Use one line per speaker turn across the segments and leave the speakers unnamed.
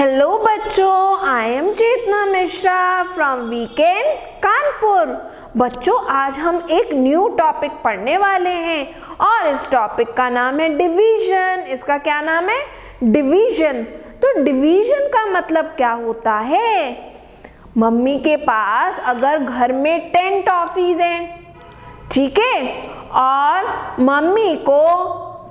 Hello बच्चों, I am Chetna Mishra from weekend Kanpur. बच्चों, आज हम एक न्यू टॉपिक पढ़ने वाले हैं और इस टॉपिक का नाम है डिवीजन। इसका क्या नाम है? डिवीजन। तो डिवीजन का मतलब क्या होता है? मम्मी के पास अगर घर में 10 टॉफीज हैं, ठीक है, और मम्मी को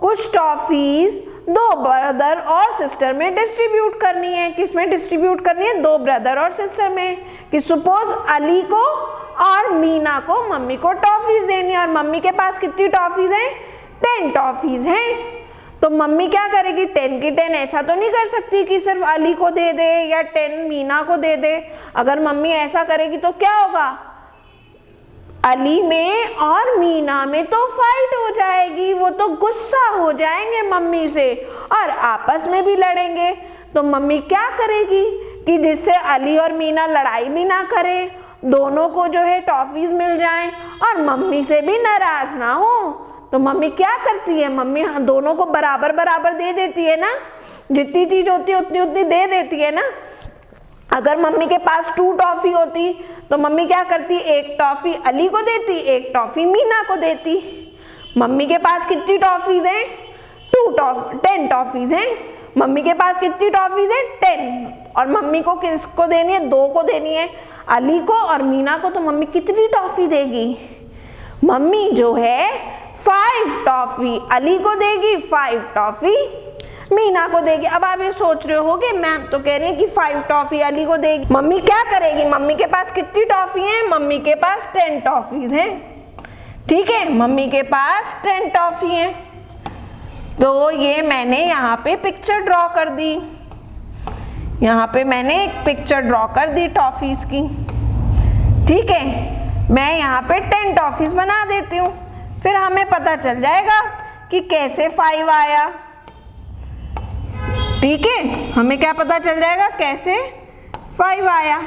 कुछ टॉफीज 2 ब्रदर और सिस्टर में डिस्ट्रीब्यूट करनी है। किस में डिस्ट्रीब्यूट करनी है? 2 ब्रदर और सिस्टर में। कि सपोज अली को और मीना को मम्मी को टॉफीज देनी है और मम्मी के पास कितनी टॉफीज हैं? 10 टॉफीज हैं। तो मम्मी क्या करेगी? 10 की 10 ऐसा तो नहीं कर सकती कि सिर्फ अली को दे दे या 10 मीना को दे दे। अगर मम्मी ऐसा करेगी तो क्या होगा? अली में और मीना में तो फाइट हो जाएगी, वो तो गुस्सा हो जाएंगे मम्मी से और आपस में भी लड़ेंगे। तो मम्मी क्या करेगी कि जिससे अली और मीना लड़ाई भी ना करे, दोनों को जो है टॉफीज मिल जाएं और मम्मी से भी नाराज ना हो। तो मम्मी क्या करती है? मम्मी दोनों को बराबर बराबर दे देती है ना, जितनी चीज होती है उतनी उतनी दे देती है ना। अगर मम्मी के पास 2 टॉफी होती तो मम्मी क्या करती? 1 टॉफी अली को देती, 1 टॉफी मीना को देती। मम्मी के पास कितनी टॉफीज हैं? 10 टॉफीज हैं। मम्मी के पास कितनी टॉफीज हैं? 10। और मम्मी को किसको देनी है? 2 को देनी है, अली को और मीना को। तो मम्मी कितनी टॉफी देगी? मम्मी जो है 5 टॉफी अली को देगी, 5 टॉफी मीना को देगी। अब आप ये सोच रहे होगे मैम तो कह रही है कि 5 टॉफी अली को देगी। मम्मी क्या करेगी? मम्मी के पास कितनी टॉफी है? मम्मी के पास 10 टॉफीज हैं, ठीक है। मम्मी के पास 10 टॉफी हैं। तो ये मैंने यहाँ पे पिक्चर ड्रॉ कर दी। यहाँ पे मैंने एक पिक्चर ड्रॉ कर दी टॉफीज की, ठीक है। मैं यहाँ पे 10 टॉफीज बना देती हूँ, फिर हमें पता चल जाएगा कि कैसे 5 आया, ठीक है। हमें क्या पता चल जाएगा? कैसे 5 आया।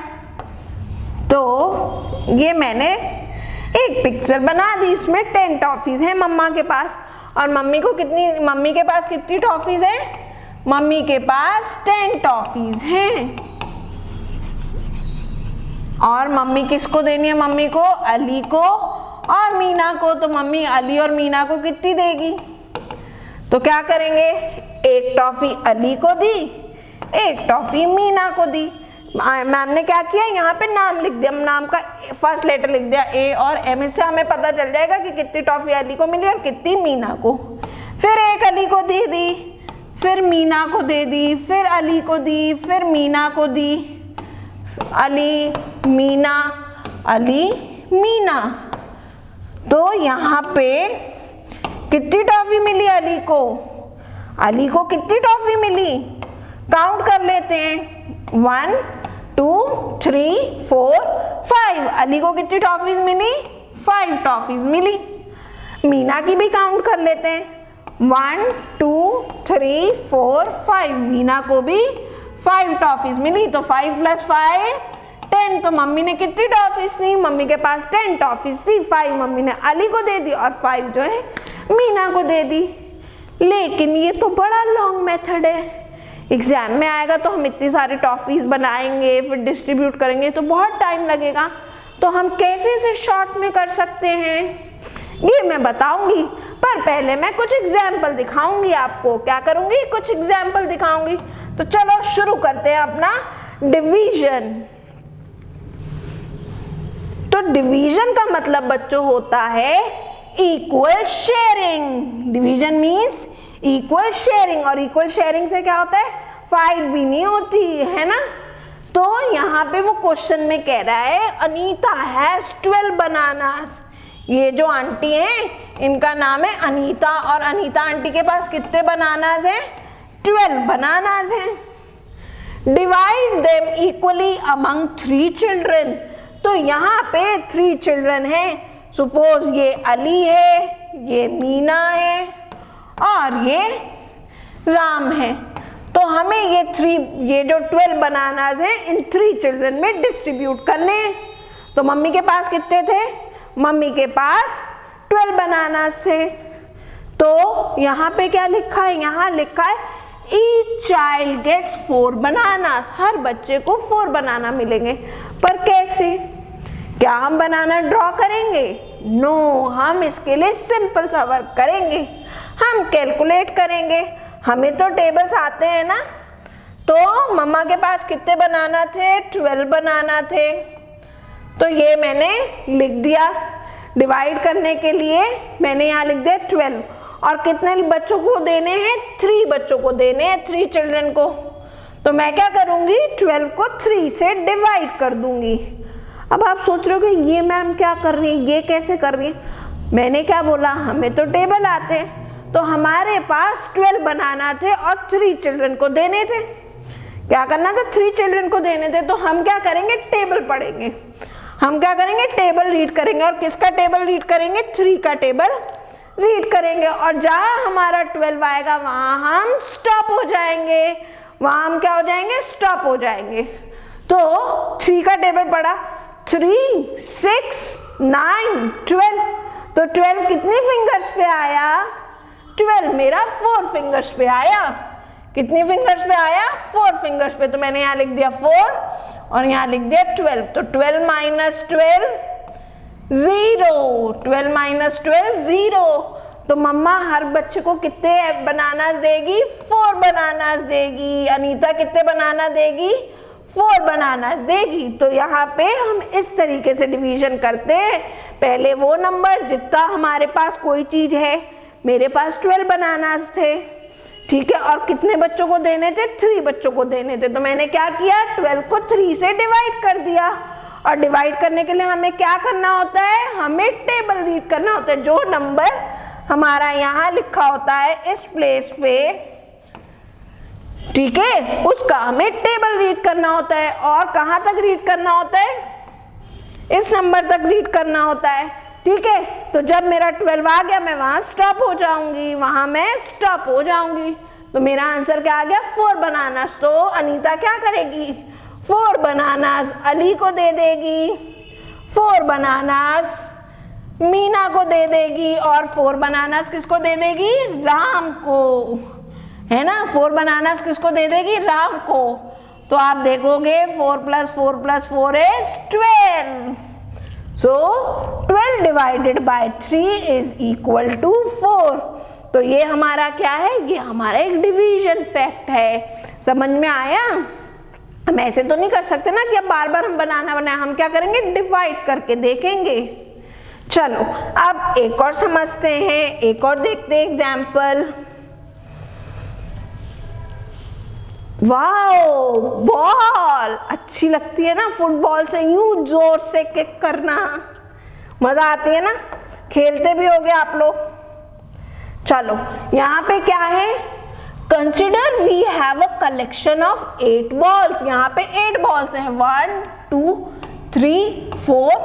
तो ये मैंने एक पिक्चर बना दी, इसमें 10 टॉफीज हैं मम्मा के पास। और मम्मी के पास कितनी टॉफीज हैं? मम्मी के पास 10 टॉफीज हैं। और मम्मी किसको देनी है? मम्मी को अली को और मीना को। तो मम्मी अली और मीना को कितनी देगी? तो क्या करेंगे? 1 टॉफी अली को दी, 1 टॉफी मीना को दी। मैम ने क्या किया? यहाँ पे नाम लिख दिया, नाम का फर्स्ट लेटर लिख दिया ए और एम। इससे हमें पता चल जाएगा कि कितनी टॉफी अली को मिली और कितनी मीना को। फिर 1 अली को दे दी, फिर मीना को दे दी, फिर अली को दी, फिर मीना को दी। अली मीना, अली मीना। तो यहाँ पे कितनी टॉफी मिली अली को? अली को कितनी टॉफी मिली? काउंट कर लेते हैं। 1 2 3 4 5। अली को कितनी टॉफीज मिली? 5 टॉफीज मिली। मीना की भी काउंट कर लेते हैं। 1 2 3 4 5। मीना को भी 5 टॉफीज मिली। तो 5 + 5 10। तो मम्मी ने कितनी टॉफीज दी? मम्मी के पास 10 टॉफीज थी। 5 मम्मी ने अली को दे दी और 5 जो है मीना को दे दी। लेकिन ये तो बड़ा लॉन्ग मेथड है, एग्जाम में आएगा तो हम इतनी सारी टॉफीज बनाएंगे फिर डिस्ट्रीब्यूट करेंगे तो बहुत टाइम लगेगा। तो हम कैसे इसे शॉर्ट में कर सकते हैं ये मैं बताऊंगी, पर पहले मैं कुछ एग्जाम्पल दिखाऊंगी आपको। क्या करूंगी? कुछ एग्जाम्पल दिखाऊंगी। तो चलो शुरू करते हैं अपना डिवीजन। तो डिवीजन का मतलब बच्चों होता है equal sharing. Division means equal sharing, और इक्वल शेयरिंग से क्या होता है? फाइट भी नहीं होती है ना। तो यहाँ पे वो क्वेश्चन में कह रहा है अनीता हैज 12 बनानास। ये जो आंटी हैं इनका नाम है अनीता और अनीता आंटी के पास कितने बनानास हैं? 12 बनानास हैं। Divide them equally among 3 children. तो यहाँ पे 3 चिल्ड्रन हैं। सपोज ये अली है, ये मीना है और ये राम है। तो हमें ये जो 12 बनानास हैं इन 3 चिल्ड्रन में डिस्ट्रीब्यूट करने हैं। तो मम्मी के पास कितने थे? मम्मी के पास 12 बनानास थे। तो यहाँ पे क्या लिखा है? यहाँ लिखा है ईच चाइल्ड गेट्स 4 बनाना, हर बच्चे को 4 बनाना मिलेंगे। पर कैसे? क्या हम बनाना ड्रॉ करेंगे? नो, हम इसके लिए सिंपल सा वर्क करेंगे, हम कैलकुलेट करेंगे। हमें तो टेबल्स आते हैं ना। तो मम्मा के पास कितने बनाना थे? 12 बनाना थे। तो ये मैंने लिख दिया। डिवाइड करने के लिए मैंने यहाँ लिख दिया 12। और कितने बच्चों को देने हैं? 3 बच्चों को देने हैं, 3 चिल्ड्रन को। तो मैं क्या करूँगी? 12 को 3 से डिवाइड कर दूंगी। अब आप सोच रहे हो कि ये मैम क्या कर रही है, ये कैसे कर रही है? मैंने क्या बोला? हमें तो टेबल आते हैं। तो हमारे पास 12 बनाना थे और 3 चिल्ड्रन को देने थे। क्या करना था? 3 चिल्ड्रन को देने थे। तो हम क्या करेंगे? टेबल पढ़ेंगे। हम क्या करेंगे? टेबल रीड करेंगे। और किसका टेबल रीड करेंगे? 3 का टेबल रीड करेंगे। और जहाँ हमारा 12 आएगा वहाँ हम स्टॉप हो जाएंगे। वहाँ हम क्या हो जाएंगे? स्टॉप हो जाएंगे। तो 3 का टेबल पढ़ा, 3, 6, 9, 12। तो 12 कितनी फिंगर्स पे आया? 12 मेरा 4 फिंगर्स पे आया। कितनी फिंगर्स पे आया? 4 फिंगर्स पे। तो मैंने यहाँ लिख दिया 4 और यहाँ लिख दिया 12। तो 12 माइनस 12 0, 12 माइनस 12 0। तो मम्मा हर बच्चे को कितने बनानास देगी? 4 बनानास देगी। अनीता कितने बनाना देगी? 4 बनानास देगी। तो यहाँ पे हम इस तरीके से डिवीजन करते हैं। पहले वो नंबर जितना हमारे पास कोई चीज है, मेरे पास 12 बनानास थे, ठीक है। और कितने बच्चों को देने थे? 3 बच्चों को देने थे। तो मैंने क्या किया? 12 को 3 से डिवाइड कर दिया। और डिवाइड करने के लिए हमें क्या करना होता है? हमें टेबल रीड करना होता है। जो नंबर हमारा यहाँ लिखा होता है इस प्लेस पे, ठीक है, उसका हमें टेबल रीड करना होता है। और कहाँ तक रीड करना होता है? इस नंबर तक रीड करना होता है, ठीक है। तो जब मेरा 12 आ गया मैं वहां स्टॉप हो जाऊंगी, वहां मैं स्टॉप हो जाऊंगी। तो मेरा आंसर क्या आ गया? 4 बनानास। तो अनीता क्या करेगी? 4 बनानास अली को दे देगी, 4 बनानास मीना को दे देगी और 4 बनानास किसको दे देगी? राम को, है ना। 4 बनानास किसको दे देगी? राम को। तो आप देखोगे 4 + 4 + 4 is 12. So 12 divided by 3 is equal to 4. तो ये हमारा क्या है? ये हमारा एक डिवीजन फैक्ट है। समझ में आया? हम ऐसे तो नहीं कर सकते ना कि अब बार बार हम बनाना बनाए। हम क्या करेंगे? डिवाइड करके देखेंगे। चलो अब एक और समझते हैं, एक और देखते हैं एग्जाम्पल। वाओ, बॉल अच्छी लगती है ना। फुटबॉल से यूं जोर से किक करना मजा आती है ना। खेलते भी होगे आप लोग। चलो यहाँ पे क्या है? Consider we have a collection of 8 balls. यहाँ पे 8 बॉल्स हैं। 1, 2, 3, 4,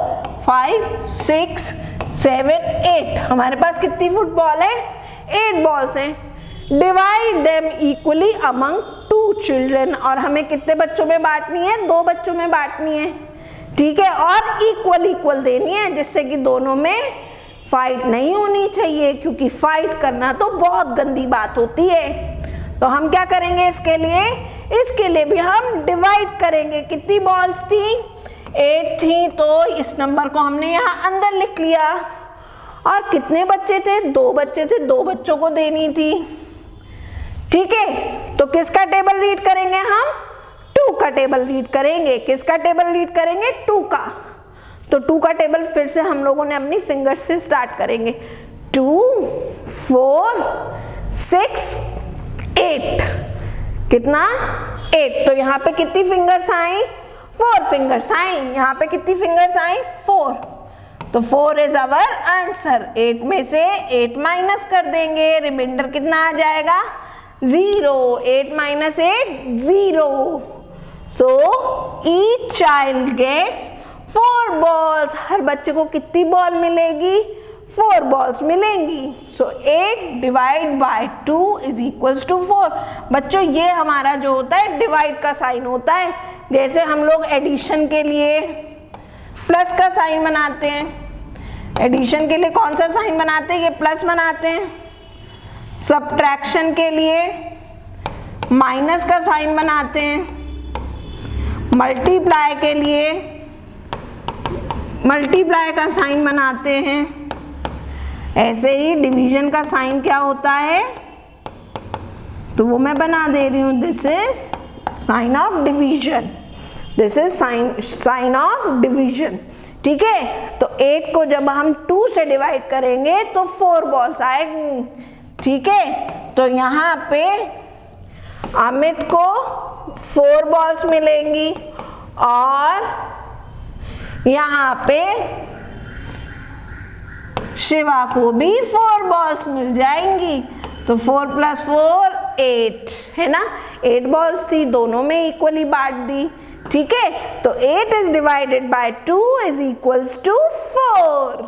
5, 6, 7, 8। हमारे पास कितनी फुटबॉल है? 8 बॉल्स हैं। Divide them equally among 2 children. और हमें कितने बच्चों में बांटनी है? 2 बच्चों में बांटनी है, ठीक है। और इक्वल इक्वल देनी है, जिससे कि दोनों में फाइट नहीं होनी चाहिए, क्योंकि फाइट करना तो बहुत गंदी बात होती है। तो हम क्या करेंगे इसके लिए? इसके लिए भी हम डिवाइड करेंगे। कितनी बॉल्स थी? 8 थी। तो इस नंबर को हमने यहाँ अंदर लिख लिया। और कितने बच्चे थे? 2 बच्चे थे, 2 बच्चों को देनी थी, ठीक है। तो किसका टेबल रीड करेंगे हम? 2 का टेबल रीड करेंगे। किसका टेबल रीड करेंगे? 2 का। तो 2 का टेबल फिर से हम लोगों ने अपनी फिंगर्स से स्टार्ट करेंगे। 2, 4, 6, 8। कितना? 8। तो यहाँ पे कितनी फिंगर्स आई? 4 फिंगर्स आई। यहाँ पे कितनी फिंगर्स आई? 4। तो 4 इज अवर आंसर। 8 में से 8 माइनस कर देंगे, रिमाइंडर कितना आ जाएगा? 0। 8 minus 8 0। So each child gets 4 balls. हर बच्चे को कितनी बॉल मिलेगी? 4 बॉल्स मिलेंगी। So 8 divide by 2 is equals to 4। बच्चों ये हमारा जो होता है डिवाइड का साइन होता है। जैसे हम लोग एडिशन के लिए प्लस का साइन बनाते हैं। एडिशन के लिए कौन सा साइन बनाते हैं? ये प्लस बनाते हैं। सब्ट्रैक्शन के लिए माइनस का साइन बनाते हैं, मल्टीप्लाई के लिए मल्टीप्लाई का साइन बनाते हैं। ऐसे ही डिवीजन का साइन क्या होता है, तो वो मैं बना दे रही हूँ। This is sine of division, this is sine of division. ठीक है, तो 8 को जब हम 2 से डिवाइड करेंगे तो 4 बॉल्स आएंगी। ठीक है, तो यहाँ पे अमित को 4 बॉल्स मिलेंगी और यहाँ पे शिवा को भी 4 बॉल्स मिल जाएंगी। तो 4 + 4 8 है ना, 8 बॉल्स थी, दोनों में इक्वली बांट दी। ठीक है, तो 8 is divided by 2 is equals to 4।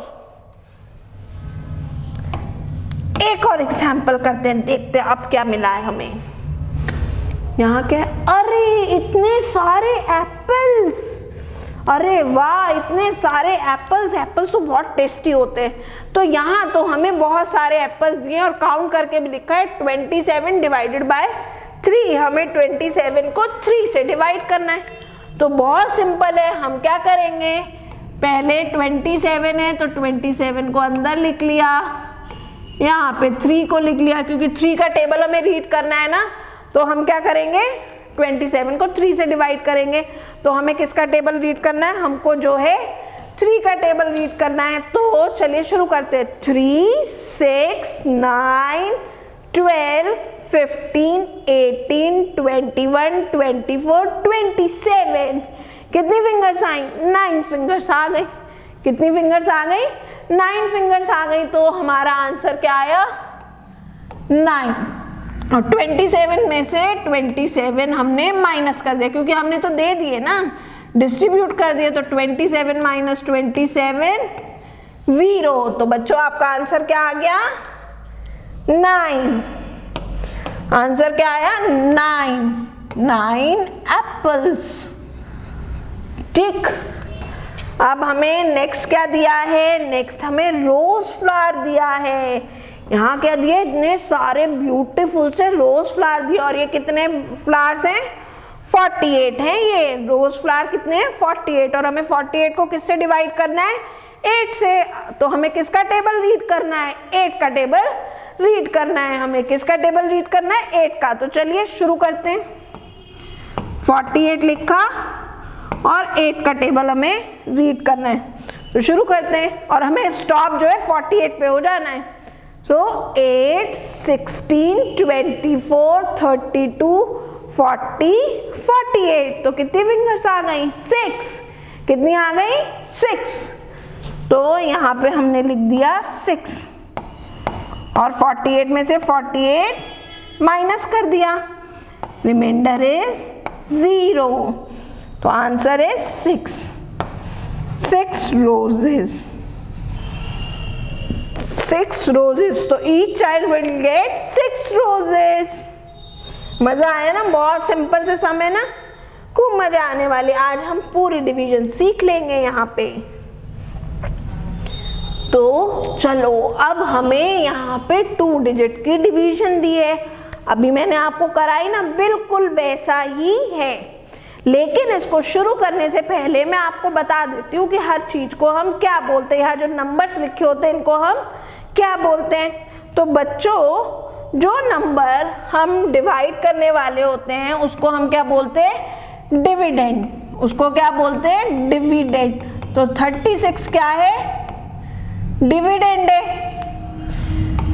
एक और एग्जाम्पल करते हैं, देखते हैं अब क्या मिला है हमें। यहाँ क्या है, अरे इतने सारे एप्पल्स, अरे वाह इतने सारे एप्पल्स, एप्पल्स तो बहुत टेस्टी होते हैं। तो यहाँ तो हमें बहुत सारे एप्पल्स दिए और काउंट करके भी लिखा है 27 डिवाइडेड बाय 3। हमें 27 को 3 से डिवाइड करना है। तो बहुत सिंपल है, हम क्या करेंगे, पहले 27 है तो 27 को अंदर लिख लिया, यहाँ पे 3 को लिख लिया, क्योंकि 3 का टेबल हमें रीड करना है ना। तो हम क्या करेंगे, 27 को 3 से डिवाइड करेंगे। तो हमें किसका टेबल रीड करना है, हमको जो है 3 का टेबल रीड करना है। तो चलिए शुरू करते हैं। 3, 6, 9, 12, 15, 18, 21, 24, 27। कितनी फिंगर्स आई, 9 फिंगर्स आ गई। कितनी फिंगर्स आ गई, 9 फिंगर्स आ गई। तो हमारा आंसर क्या आया, 9। और 27 में से 27 हमने माइनस कर दिया, क्योंकि हमने तो दे दिए ना, डिस्ट्रीब्यूट कर दिया। तो 27 - 27 0। तो बच्चों आपका आंसर क्या आ गया, 9। आंसर क्या आया, 9 एप्पल्स। ठीक, अब हमें नेक्स्ट क्या दिया है, नेक्स्ट हमें रोज फ्लावर दिया है। यहाँ क्या दिए, इतने सारे ब्यूटीफुल से रोज फ्लावर दिए। और ये कितने फ्लावर्स हैं, 48 हैं ये रोज फ्लावर। कितने हैं, 48। और हमें 48 को किससे डिवाइड करना है, 8 से। तो हमें किसका टेबल रीड करना है, 8 का टेबल रीड करना है। हमें किसका टेबल रीड करना है, 8 का। तो चलिए शुरू करते हैं। 48 लिखा और 8 का टेबल हमें रीड करना है। तो शुरू करते हैं, और हमें स्टॉप जो है 48 पे हो जाना है। So 8, 16, 24, 32, 40, 48। तो कितनी फिंगर्स आ गई, 6। कितनी आ गई, 6। तो यहाँ पे हमने लिख दिया 6 और 48 में से 48 माइनस कर दिया, रिमाइंडर इज 0। तो आंसर इज 6 रोजेस। 6 roses। तो each child will get 6 roses। मजा आया ना, बहुत सिंपल से सम है ना, खूब मजा आने वाली। आज हम पूरी डिवीजन सीख लेंगे यहाँ पे। तो चलो अब हमें यहाँ पे 2 डिजिट की डिवीजन दी है। अभी मैंने आपको कराई ना, बिल्कुल वैसा ही है। लेकिन इसको शुरू करने से पहले मैं आपको बता देती हूँ कि हर चीज को हम क्या बोलते हैं। यहाँ जो नंबर्स लिखे होते हैं इनको हम क्या बोलते हैं। तो बच्चों जो नंबर हम डिवाइड करने वाले होते हैं उसको हम क्या बोलते हैं, डिविडेंड। उसको क्या बोलते हैं, डिविडेंड। तो 36 क्या है, डिविडेंड है।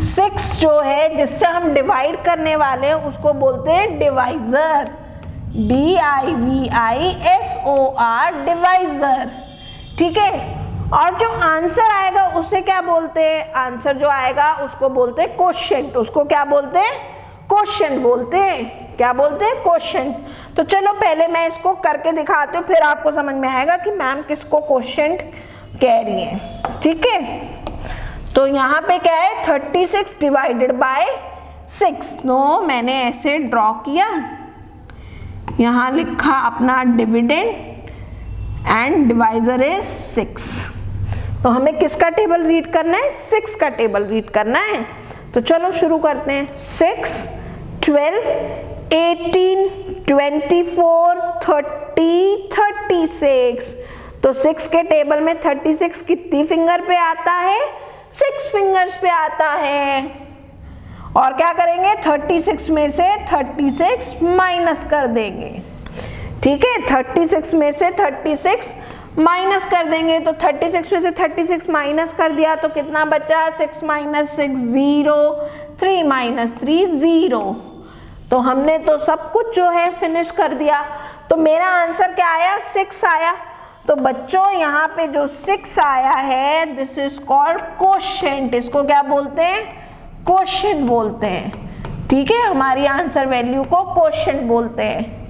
6 जो है जिससे हम डिवाइड करने वाले हैं उसको बोलते हैं डिवाइजर, DIVISOR, डिवाइजर। ठीक है, और जो आंसर आएगा उसे क्या बोलते हैं, आंसर जो आएगा उसको बोलते हैं कोशेंट। उसको क्या बोलते हैं, कोशेंट बोलते हैं। क्या बोलते हैं, कोशेंट। तो चलो पहले मैं इसको करके दिखाती हूँ, फिर आपको समझ में आएगा कि मैम किसको कोशेंट कह रही है। ठीक है, तो यहाँ पे क्या है, 36 डिवाइडेड बाय 6। नो, मैंने ऐसे ड्रॉ किया, यहाँ लिखा अपना डिविडेंड एंड डिवाइजर इज 6। तो हमें किसका टेबल रीड करना है, 6 का टेबल रीड करना है। तो चलो शुरू करते हैं। 6, 12, 18, 24, 30, 36। तो 6 के टेबल में 36 कितनी फिंगर पे आता है? 6 फिंगर्स पे आता है। और क्या करेंगे? 36 में से 36 माइनस कर देंगे। ठीक है, 36 में से 36 माइनस कर देंगे। तो 36 में से 36 माइनस कर दिया तो कितना बचा? 6 माइनस 6 0, 3 माइनस 3 0। तो हमने तो सब कुछ जो है फिनिश कर दिया। तो मेरा आंसर क्या आया? 6 आया। तो बच्चों यहाँ पे जो 6 आया है, दिस इज कॉल्ड कोशेंट। इसको क्या बोलते हैं? कोशेंट बोलते हैं। ठीक है, हमारी आंसर वैल्यू को कोशेंट बोलते हैं।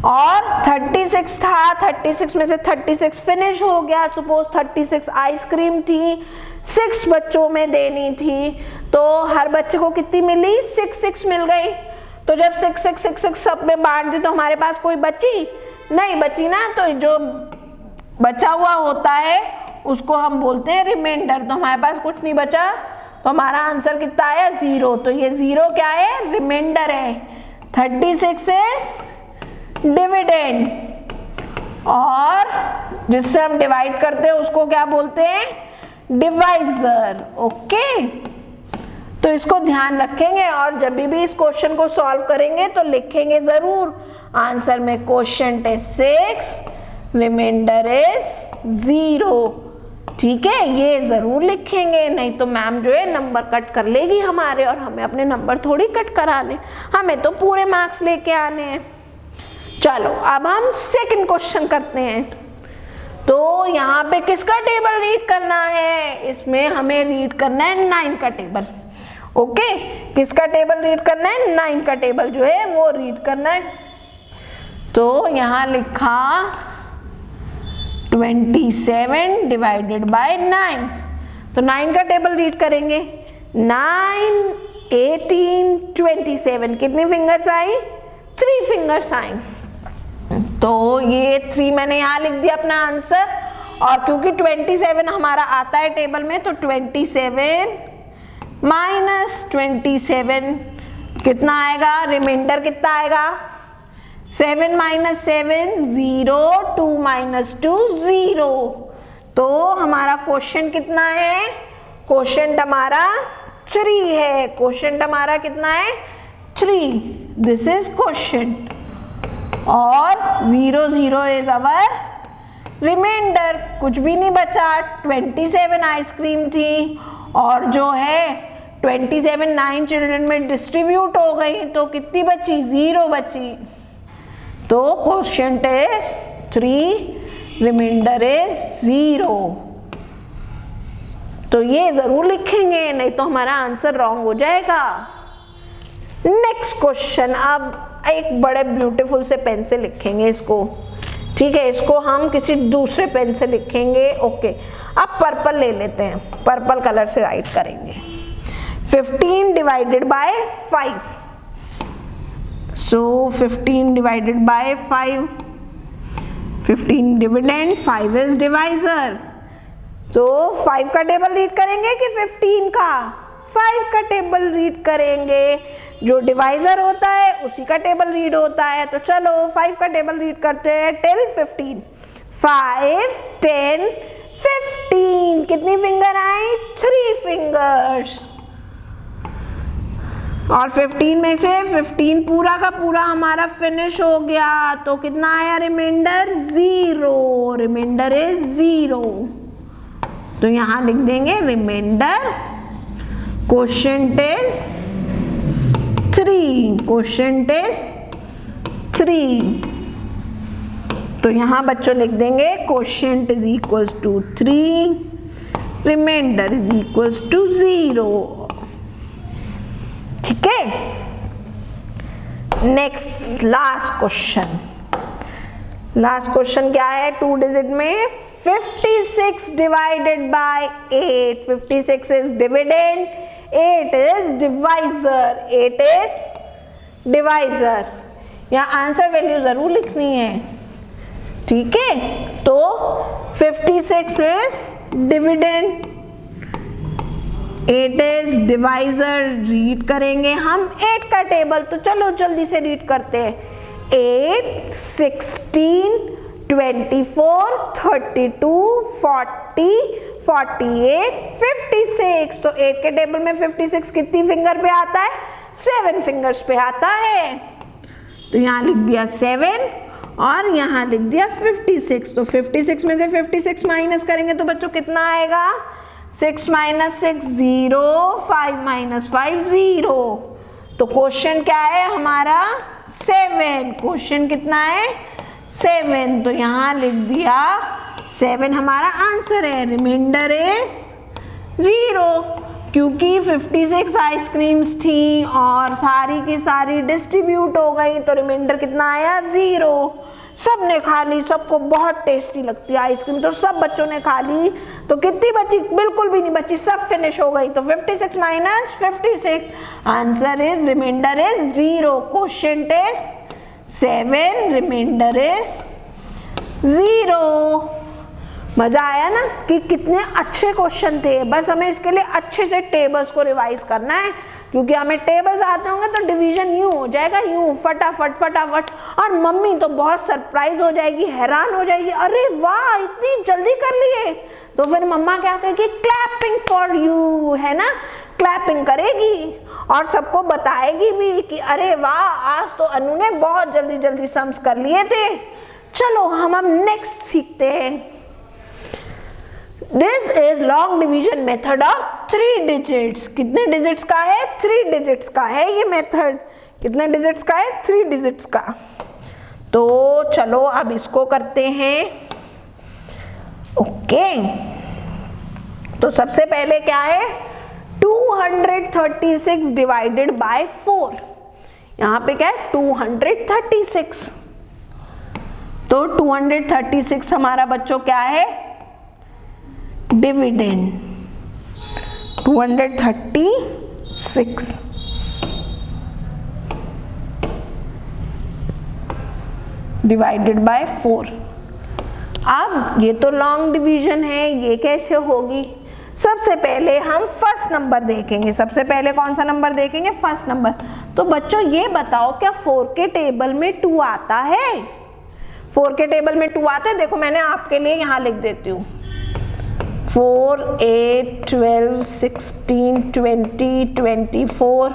और 36 था, 36 में से 36 फिनिश हो गया। सपोज 36 आइसक्रीम थी, 6 बच्चों में देनी थी, तो हर बच्चे को कितनी मिली? 6 मिल गई। तो जब 6 सब में बांट दी तो हमारे पास कोई बची नहीं बची ना। तो जो बचा हुआ होता है उसको हम बोलते हैं रिमाइंडर। तो हमारे पास कुछ नहीं बचा, तो हमारा आंसर कितना आया? 0। तो ये 0 क्या है? रिमाइंडर है। 36 इज डिविडेंड, और जिससे हम डिवाइड करते हैं उसको क्या बोलते हैं? डिवाइजर। ओके, तो इसको ध्यान रखेंगे और जब भी इस क्वेश्चन को सॉल्व करेंगे तो लिखेंगे जरूर आंसर में क्वोशिएंट इज 6, रिमाइंडर इज 0। ठीक है, ये जरूर लिखेंगे, नहीं तो मैम जो है नंबर कट कर लेगी हमारे, और हमें अपने नंबर थोड़ी कट कराने, हमें तो पूरे मार्क्स लेके आने हैं। चलो अब हम सेकंड क्वेश्चन करते हैं। तो यहाँ पे किसका टेबल रीड करना है? इसमें हमें रीड करना है 9 का टेबल। ओके, किसका टेबल रीड करना है? 9 का टेबल जो है वो रीड करना है। तो यहाँ लिखा 27 डिवाइडेड बाय 9। तो 9 का टेबल रीड करेंगे। 9, 18, 27 कितनी फिंगर्स आई? 3 फिंगर्स आई। तो ये 3 मैंने यहाँ लिख दिया अपना आंसर। और क्योंकि 27 हमारा आता है टेबल में, तो 27 माइनस 27 कितना आएगा? रिमाइंडर कितना आएगा? 7 माइनस 7 0, 2 माइनस 2 0। तो हमारा क्वोशिएंट कितना है? क्वोशिएंट हमारा 3 है। क्वोशिएंट हमारा कितना है? 3। This is quotient. और 0 0 इज अवर रिमाइंडर। कुछ भी नहीं बचा। 27 आइसक्रीम थी और जो है 27 9 चिल्ड्रन में डिस्ट्रीब्यूट हो गई, तो कितनी बची? 0 बची। तो क्वोशिएंट इज 3, रिमाइंडर इज 0। तो ये जरूर लिखेंगे, नहीं तो हमारा आंसर रॉन्ग हो जाएगा। नेक्स्ट क्वेश्चन, अब एक बड़े ब्यूटीफुल से पेन से लिखेंगे इसको। ठीक है, इसको हम किसी दूसरे पेन से लिखेंगे। ओके, अब पर्पल ले लेते हैं, पर्पल कलर से राइट करेंगे। 15 divided by 5। So 15 divided by 5, 15 dividend, 5 is divisor. तो 5 का टेबल रीड करेंगे कि 15 का? 5 का टेबल रीड करेंगे। जो डिवाइजर होता है उसी का टेबल रीड होता है। तो चलो 5 का टेबल रीड करते हैं टिल 15। 5, 10, 15 कितनी फिंगर आई? 3 फिंगर्स। और 15 में से 15 पूरा का पूरा हमारा फिनिश हो गया, तो कितना आया रिमाइंडर? 0। Reminder is 0। तो यहां लिख देंगे reminder, quotient is 3, quotient is 3। तो यहां बच्चों लिख देंगे quotient is equals to 3, reminder is equals to 0। ठीक है, next last question. Last question क्या है? 2 डिजिट में 56 divided by 8। 56 is dividend, 8 is divisor. 8 is divisor. यहाँ आंसर वैल्यू जरूर लिखनी है। ठीक है, तो 56 is dividend, 8 is divisor, read करेंगे हम 8 का टेबल। तो चलो जल्दी से रीड करते हैं। 8, 16, 24, 32, 40, 48, 56। तो 8 के टेबल में 56 कितनी फिंगर पे आता है? 7 फिंगर्स पे आता है। तो यहाँ लिख दिया 7 और यहाँ लिख दिया 56। तो 56 में से 56 माइनस करेंगे तो बच्चों कितना आएगा? 6 - 6 0, 5 - 5 0। तो क्वेश्चन क्या है हमारा? 7। क्वेश्चन कितना है? 7। तो यहाँ लिख दिया 7 हमारा आंसर है। रिमाइंडर इज 0, क्योंकि 56 आइसक्रीम्स थी और सारी की सारी डिस्ट्रीब्यूट हो गई, तो रिमाइंडर कितना आया? 0। सबने खा ली, सबको बहुत टेस्टी लगती है आइसक्रीम, तो सब बच्चों ने खा ली। तो कितनी बची? बिल्कुल भी नहीं बची, सब फिनिश हो गई। तो 56 - 56 answer is, reminder is 0। Question is 7, reminder is 0। मजा आया ना कि कितने अच्छे क्वेश्चन थे। बस हमें इसके लिए अच्छे से टेबल्स को रिवाइज करना है, क्योंकि हमें टेबल्स आते होंगे तो डिवीजन यूं हो जाएगा, यूं फटाफट फटाफट। और मम्मी तो बहुत सरप्राइज हो जाएगी, हैरान हो जाएगी, अरे वाह इतनी जल्दी कर लिए। तो फिर मम्मा क्या कहेगी? क्लैपिंग फॉर यू, है ना? क्लैपिंग करेगी और सबको बताएगी भी कि अरे वाह आज तो अनु ने बहुत जल्दी जल्दी सम्स कर लिए थे। चलो हम अब नेक्स्ट सीखते हैं। This is long division method of 3 digits। कितने डिजिट्स का है? 3 डिजिट्स का है ये मेथड। कितने डिजिट्स का है? 3 डिजिट्स का। तो चलो अब इसको करते हैं। ओके, तो सबसे पहले क्या है? 236 डिवाइडेड बाय 4। यहाँ पे क्या है? 236। तो 236 हमारा बच्चों क्या है? Dividend 236 divided by 4। अब ये तो लॉन्ग डिवीजन है, ये कैसे होगी? सबसे पहले हम फर्स्ट नंबर देखेंगे। सबसे पहले कौन सा नंबर देखेंगे? First number. तो बच्चों ये बताओ क्या 4 के टेबल में 2 आता है? 4 के टेबल में 2 आता है? देखो मैंने आपके लिए यहाँ लिख देती हूँ। 4, 8, 12, 16, 20, 24,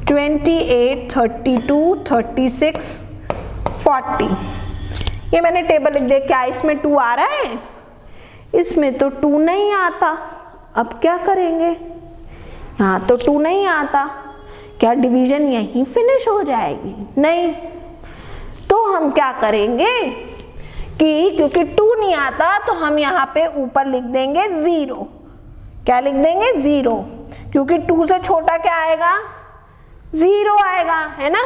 28, 32, 36, 40। ये मैंने टेबल लिख दिया। क्या इसमें 2 आ रहा है? इसमें तो 2 नहीं आता। अब क्या करेंगे? यहाँ तो 2 नहीं आता। क्या डिवीजन यहीं फिनिश हो जाएगी? नहीं। तो हम क्या करेंगे कि क्योंकि 2 नहीं आता तो हम यहाँ पे ऊपर लिख देंगे 0। क्या लिख देंगे? 0, क्योंकि 2 से छोटा क्या आएगा? 0 आएगा, है ना?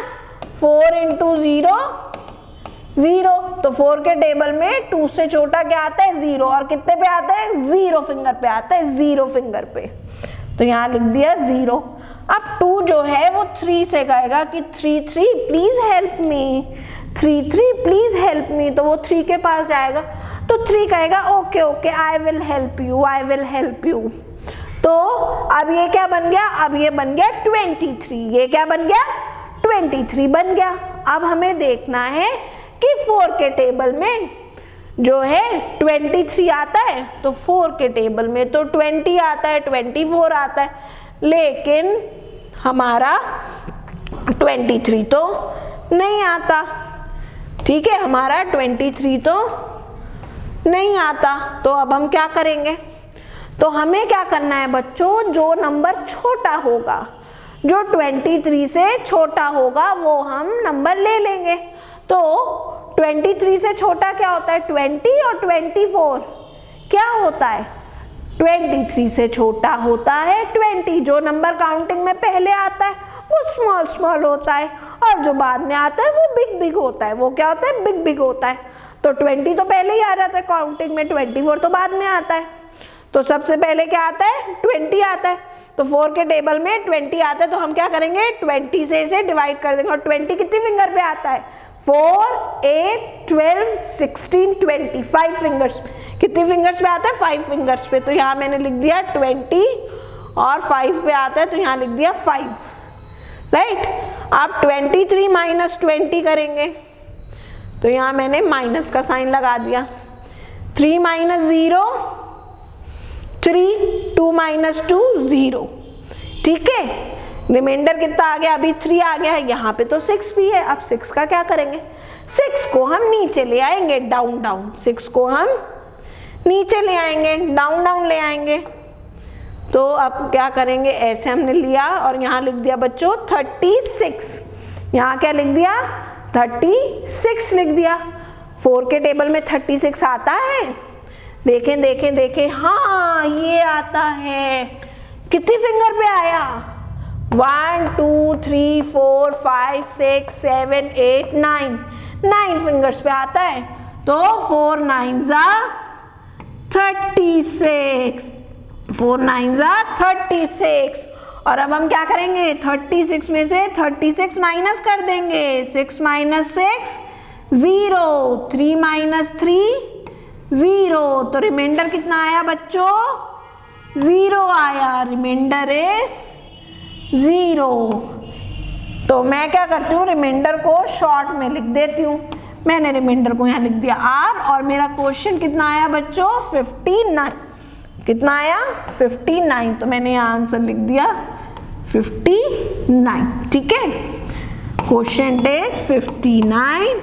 4 × 0 0। तो 4 के टेबल में 2 से छोटा क्या आता है? 0। और कितने पे आता है? 0 फिंगर पे आता है, 0 फिंगर पे। तो यहाँ लिख दिया 0। अब 2 जो है वो 3 से कहेगा कि 3 please help me, 3 please help me. तो वो 3 के पास जाएगा तो 3 कहेगा okay okay I will help you, I will help you. तो अब ये क्या बन गया? अब ये बन गया 23। ये क्या बन गया? 23 बन गया। अब हमें देखना है कि 4 के टेबल में जो है 23 आता है, तो 4 के टेबल में तो 20 आता है, 24 आता है, लेकिन हमारा 23 तो नहीं आता। ठीक है, हमारा 23 तो नहीं आता। तो अब हम क्या करेंगे? तो हमें क्या करना है बच्चों? जो नंबर छोटा होगा, जो 23 से छोटा होगा, वो हम नंबर ले लेंगे। तो 23 से छोटा क्या होता है? 20 और 24 क्या होता है? 23 से छोटा होता है 20। जो नंबर काउंटिंग में पहले आता है वो स्मॉल स्मॉल होता है, और जो बाद में आता है वो बिग बिग होता है। वो क्या होता है? बिग बिग होता है। तो 20 तो पहले ही आ जाता है काउंटिंग में, 24 तो बाद में आता है। तो सबसे पहले क्या आता है? 20 आता है। तो 4 के टेबल में 20 आता है, तो हम क्या करेंगे? 20 से इसे डिवाइड कर देंगे। और 20 कितनी फिंगर पे आता है? 4, 8, 12, 16, 20, 5 फिंगर्स। कितनी फिंगर्स पे आता है? 5 फिंगर्स पे। तो यहाँ मैंने लिख दिया 20 और 5 पे आता है तो यहाँ लिख दिया 5, राइट। आप 23 माइनस 20 करेंगे तो यहाँ मैंने माइनस का साइन लगा दिया। 3 माइनस 0 3, 2 माइनस 2 0, ठीक है। रिमाइंडर कितना आ गया, अभी 3 आ गया है, यहाँ पे तो 6 भी है। अब 6 का क्या करेंगे, 6 को हम नीचे ले आएंगे, डाउन डाउन, 6 को हम नीचे ले आएंगे, डाउन डाउन ले आएंगे। तो अब क्या करेंगे, ऐसे हमने लिया और यहाँ लिख दिया बच्चों 36, यहाँ क्या लिख दिया 36 लिख दिया। 4 के टेबल में 36 आता है, देखें देखें देखें, हाँ ये आता है। कितनी फिंगर पे आया, 1 2 3 4 5 6 7 8 9 फिंगर्स पे आता है। तो 4 9 36, 4 9 36। और अब हम क्या करेंगे, 36 में से 36 माइनस कर देंगे, 6 माइनस 6 0, 3 माइनस 3 0, तो रिमाइंडर कितना आया बच्चों, 0 आया, रिमाइंडर इज 0। तो मैं क्या करती हूँ, रिमाइंडर को शॉर्ट में लिख देती हूँ। मैंने रिमाइंडर को यहाँ लिख दिया R, और मेरा क्वेश्चन कितना आया बच्चों 59, कितना आया 59, तो मैंने यहाँ आंसर लिख दिया 59, ठीक है। Question is 59,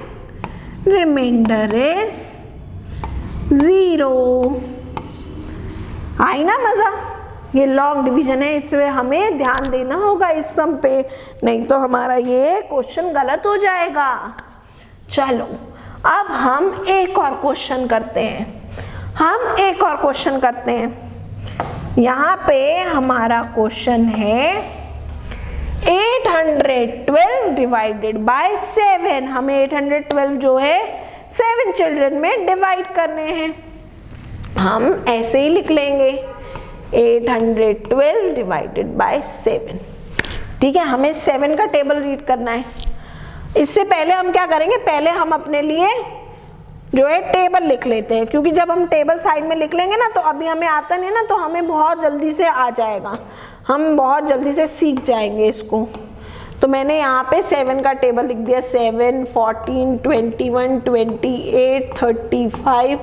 reminder is 0। आई ना मजा, ये लॉन्ग डिवीजन है, इसमें हमें ध्यान देना होगा इस सम पे, नहीं तो हमारा ये क्वेश्चन गलत हो जाएगा। चलो अब हम एक और क्वेश्चन करते हैं, यहाँ पे हमारा क्वेश्चन है 812 डिवाइडेड बाय 7। हमें 812 जो है 7 चिल्ड्रन में डिवाइड करने हैं। हम ऐसे ही लिख लेंगे 812 डिवाइडेड बाय 7, ठीक है। हमें 7 का टेबल रीड करना है। इससे पहले हम क्या करेंगे, पहले हम अपने लिए जो है टेबल लिख लेते हैं, क्योंकि जब हम टेबल साइड में लिख लेंगे ना तो अभी हमें आता नहीं ना, तो हमें बहुत जल्दी से आ जाएगा, हम बहुत जल्दी से सीख जाएंगे इसको। तो मैंने यहाँ पे 7 का टेबल लिख दिया, 7 14 21 28 35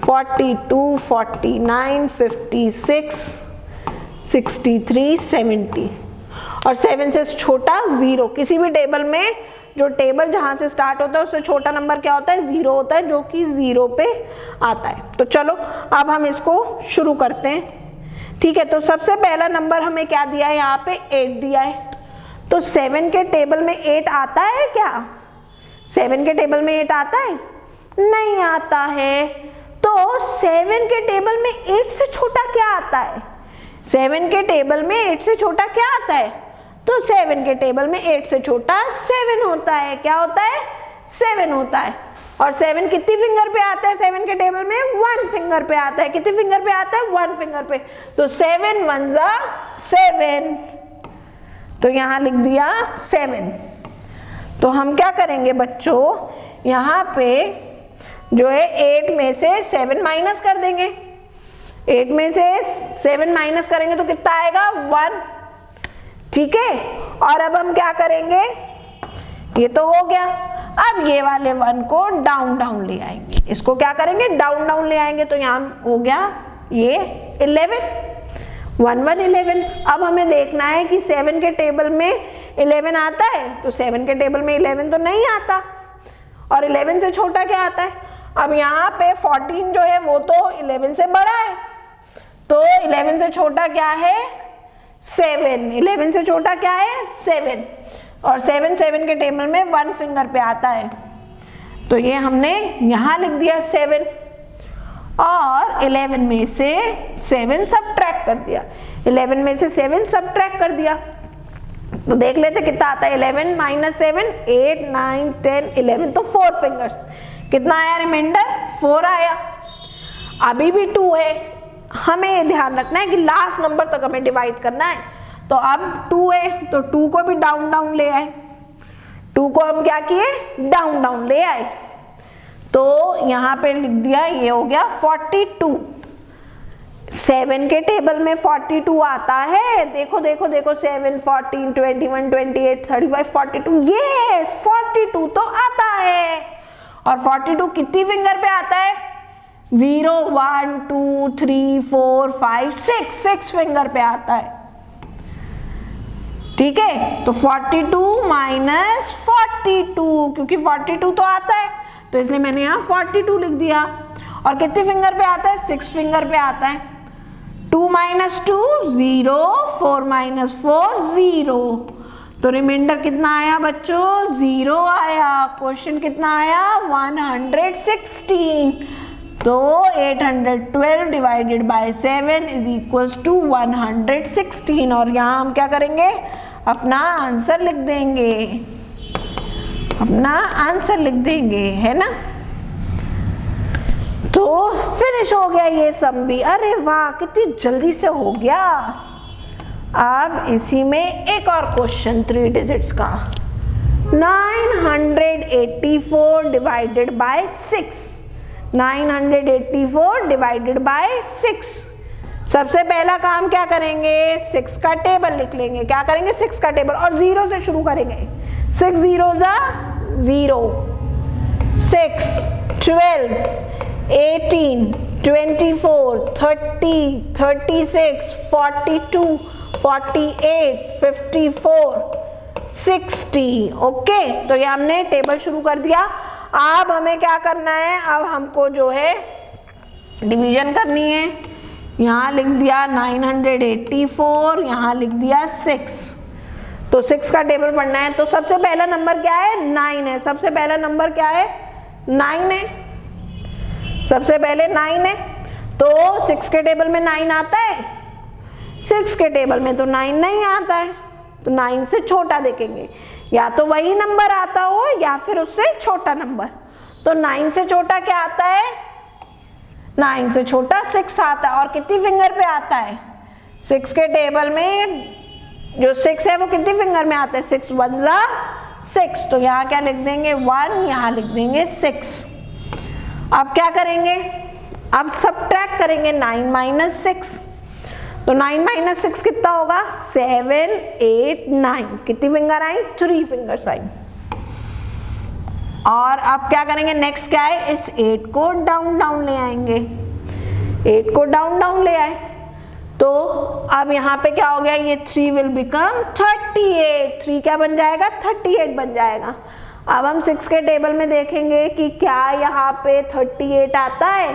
42 49 56 63 70, और 7 से छोटा 0। किसी भी टेबल में जो टेबल जहां से स्टार्ट होता है उससे छोटा नंबर क्या होता है, 0 होता है, जो कि 0 पे आता है। तो चलो अब हम इसको शुरू करते हैं, ठीक है। तो सबसे पहला नंबर हमें क्या दिया है, यहाँ पे 8 दिया है। तो 7 के टेबल में 8 आता है क्या, 7 के टेबल में 8 आता है, नहीं आता है। तो 7 के टेबल में 8 से छोटा क्या आता है, 7 के टेबल में 8 से छोटा क्या आता है, तो 7 के टेबल में 8 से छोटा 7 होता है। क्या होता है, 7 होता है। और 7 कितनी फिंगर पे आता है, 7 के टेबल में 1 फिंगर पे आता है। कितनी फिंगर पे आता है, 1 फिंगर पे। तो 7 1 7, तो यहाँ लिख दिया 7। तो हम क्या करेंगे बच्चों, यहाँ पे जो है 8 में से 7 माइनस कर देंगे। 8 में से 7 माइनस करेंगे तो कितना आएगा, 1, ठीक है। और अब हम क्या करेंगे, ये तो हो गया। अब ये वाले 1 को डाउन डाउन ले आएंगे, इसको क्या करेंगे, डाउन डाउन ले आएंगे। तो यहाँ हो गया ये 11, 1 1 11। अब हमें देखना है कि 7 के टेबल में 11 आता है, तो 7 के टेबल में 11 तो नहीं आता, और 11 से छोटा क्या आता है। अब यहाँ पे 14 जो है वो तो 11 से बड़ा है, तो 11 से छोटा क्या है, 7। 11 से छोटा क्या है, 7, और 7 के टेबल में 1 फिंगर पे आता है। तो ये हमने यहाँ लिख दिया 7, और 11 में से 7 सब्ट्रैक्ट कर दिया। 11 में से 7 सब्ट्रैक्ट कर दिया तो देख लेते कितना आता है। 11 माइनस 7 8 9 10 11, तो 4 फिंगर्स। कितना आया रिमाइंडर, 4 आया। अभी भी 2 है, हमें ये ध्यान रखना है कि लास्ट नंबर तक हमें डिवाइड करना है। तो अब 2 है, तो 2 को भी डाउन डाउन ले आए। 2 को हम क्या किए, डाउन डाउन ले आए। तो यहाँ पे लिख दिया, ये हो गया 42। 7 के टेबल में 42 आता है, देखो देखो देखो 7, 14, 21, 28, 35, 42, यस 42 तो आता है। और 42 कितनी फिंगर पे आता है? 0, 1, 2, 3, 4, 5, 6 फिंगर पे आता है। ठीक है, तो 42 माइनस 42, क्योंकि 42 तो आता है तो इसलिए मैंने यहाँ 42 लिख दिया। और कितनी फिंगर पे आता है? 6 फिंगर पे आता है। 2 माइनस 2 0, 4 माइनस 4 0, तो रिमाइंडर कितना आया बच्चों? 0 आया। क्वेश्चन कितना आया? 116। तो 812 divided by 7 is equals to 116। और यहाँ हम क्या करेंगे? अपना आंसर लिख देंगे, अपना आंसर लिख देंगे, है ना। तो फिनिश हो गया ये सम भी। अरे वाह, कितनी जल्दी से हो गया। अब इसी में एक और क्वेश्चन 3 डिजिट्स का। 984 डिवाइडेड बाय 6। 984 divided by 6। सबसे पहला काम क्या करेंगे? 6 का टेबल लिख लेंगे। क्या करेंगे? 6 का टेबल, और 0 से शुरू करेंगे। 6 0 ज़ा 0, 6, 12, 18, 24, 30, 36, 42, 48, 54, 60। ओके, तो ये हमने टेबल शुरू कर दिया। अब हमें क्या करना है? अब हमको जो है डिवीजन करनी है। यहाँ लिख दिया 984, यहाँ लिख दिया 6। तो 6 का टेबल पढ़ना है। तो सबसे पहला नंबर क्या है? 9 है। सबसे पहला नंबर क्या है? 9 है। सबसे पहले 9 है। तो 6 के टेबल में 9 आता है? 6 के टेबल में तो 9 नहीं आता है, तो 9 से छोटा देखेंगे। या तो वही नंबर आता हो या फिर उससे छोटा नंबर। तो 9 से छोटा क्या आता है? 9 से छोटा 6 आता है। और कितनी फिंगर पे आता है? 6 के टेबल में जो 6 है वो कितनी फिंगर में आता है? 6 1 ज़ा 6। तो यहाँ क्या लिख देंगे? 1, यहाँ लिख देंगे 6। अब क्या करेंगे? अब सब्ट्रैक्ट करेंगे 9 माइनस 6। तो 9 माइनस 6 कितना होगा? 7, 8, 9। कितनी फिंगर आई? 3 फिंगर्स आई। और अब क्या करेंगे? नेक्स्ट क्या है? इस 8 को डाउन डाउन ले आएंगे। 8 को डाउन डाउन ले आए तो अब यहाँ पे क्या हो गया? ये 3 विल बिकम 38। 3 क्या बन जाएगा? 38 बन जाएगा। अब हम 6 के टेबल में देखेंगे कि क्या यहाँ पे 38 आता है?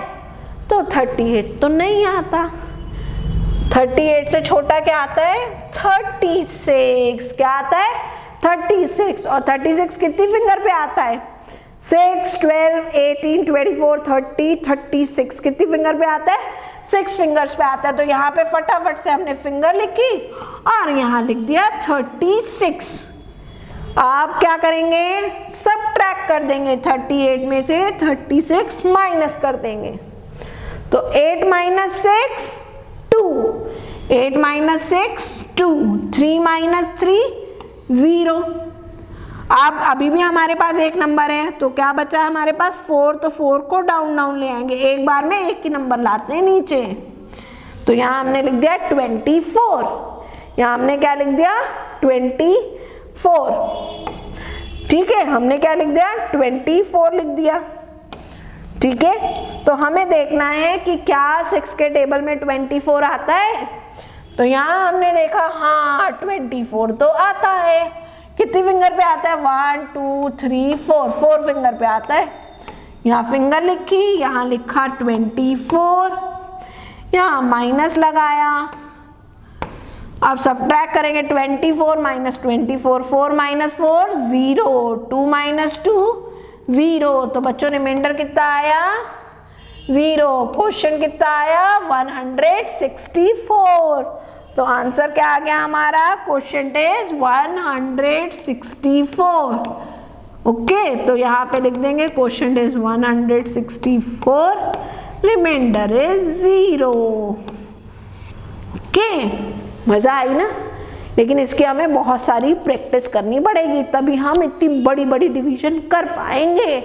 तो 38 तो नहीं आता। 38 से छोटा क्या आता है? 36। क्या आता है? 36। और 36 कितनी फिंगर पे आता है? 6, 12, 18, 24, 30, 36। कितनी फिंगर पे आता है? 6 फिंगर्स पे आता है। तो यहाँ पे फटाफट से हमने फिंगर लिखी और यहाँ लिख दिया 36। आप क्या करेंगे? सब्ट्रैक्ट कर देंगे। 38 में से 36 माइनस कर देंगे। तो 8 माइनस 6 2, 8 माइनस 6 2, 3 माइनस 3 0। अब अभी भी हमारे पास एक नंबर है, तो क्या बचा है हमारे पास? 4। तो 4 को डाउन डाउन ले आएंगे। एक बार में एक ही नंबर लाते हैं नीचे। तो यहाँ हमने लिख दिया 24। यहाँ हमने क्या लिख दिया? 24। ठीक है, हमने क्या लिख दिया? 24 लिख दिया। ठीक है, तो हमें देखना है कि क्या 6 के टेबल में 24 आता है। तो यहाँ हमने देखा हाँ 24 तो आता है। कितनी फिंगर पे आता है? 1 2 3 4, 4 फिंगर पे आता है। यहाँ फिंगर लिखी, यहाँ लिखा 24, यहाँ माइनस लगाया। अब सब्ट्रैक्ट करेंगे 24 माइनस 24, 4 माइनस 4 0, 2 माइनस 2 0। तो बच्चों रिमाइंडर कितना आया? 0। क्वेश्चन कितना आया? 164। तो आंसर क्या आ गया हमारा? Question is 164। ओके, तो यहाँ पे लिख देंगे question is 164, reminder is 0। Okay, मजा आई ना? लेकिन इसकी हमें बहुत सारी प्रैक्टिस करनी पड़ेगी, तभी हम इतनी बड़ी बड़ी डिवीजन कर पाएंगे,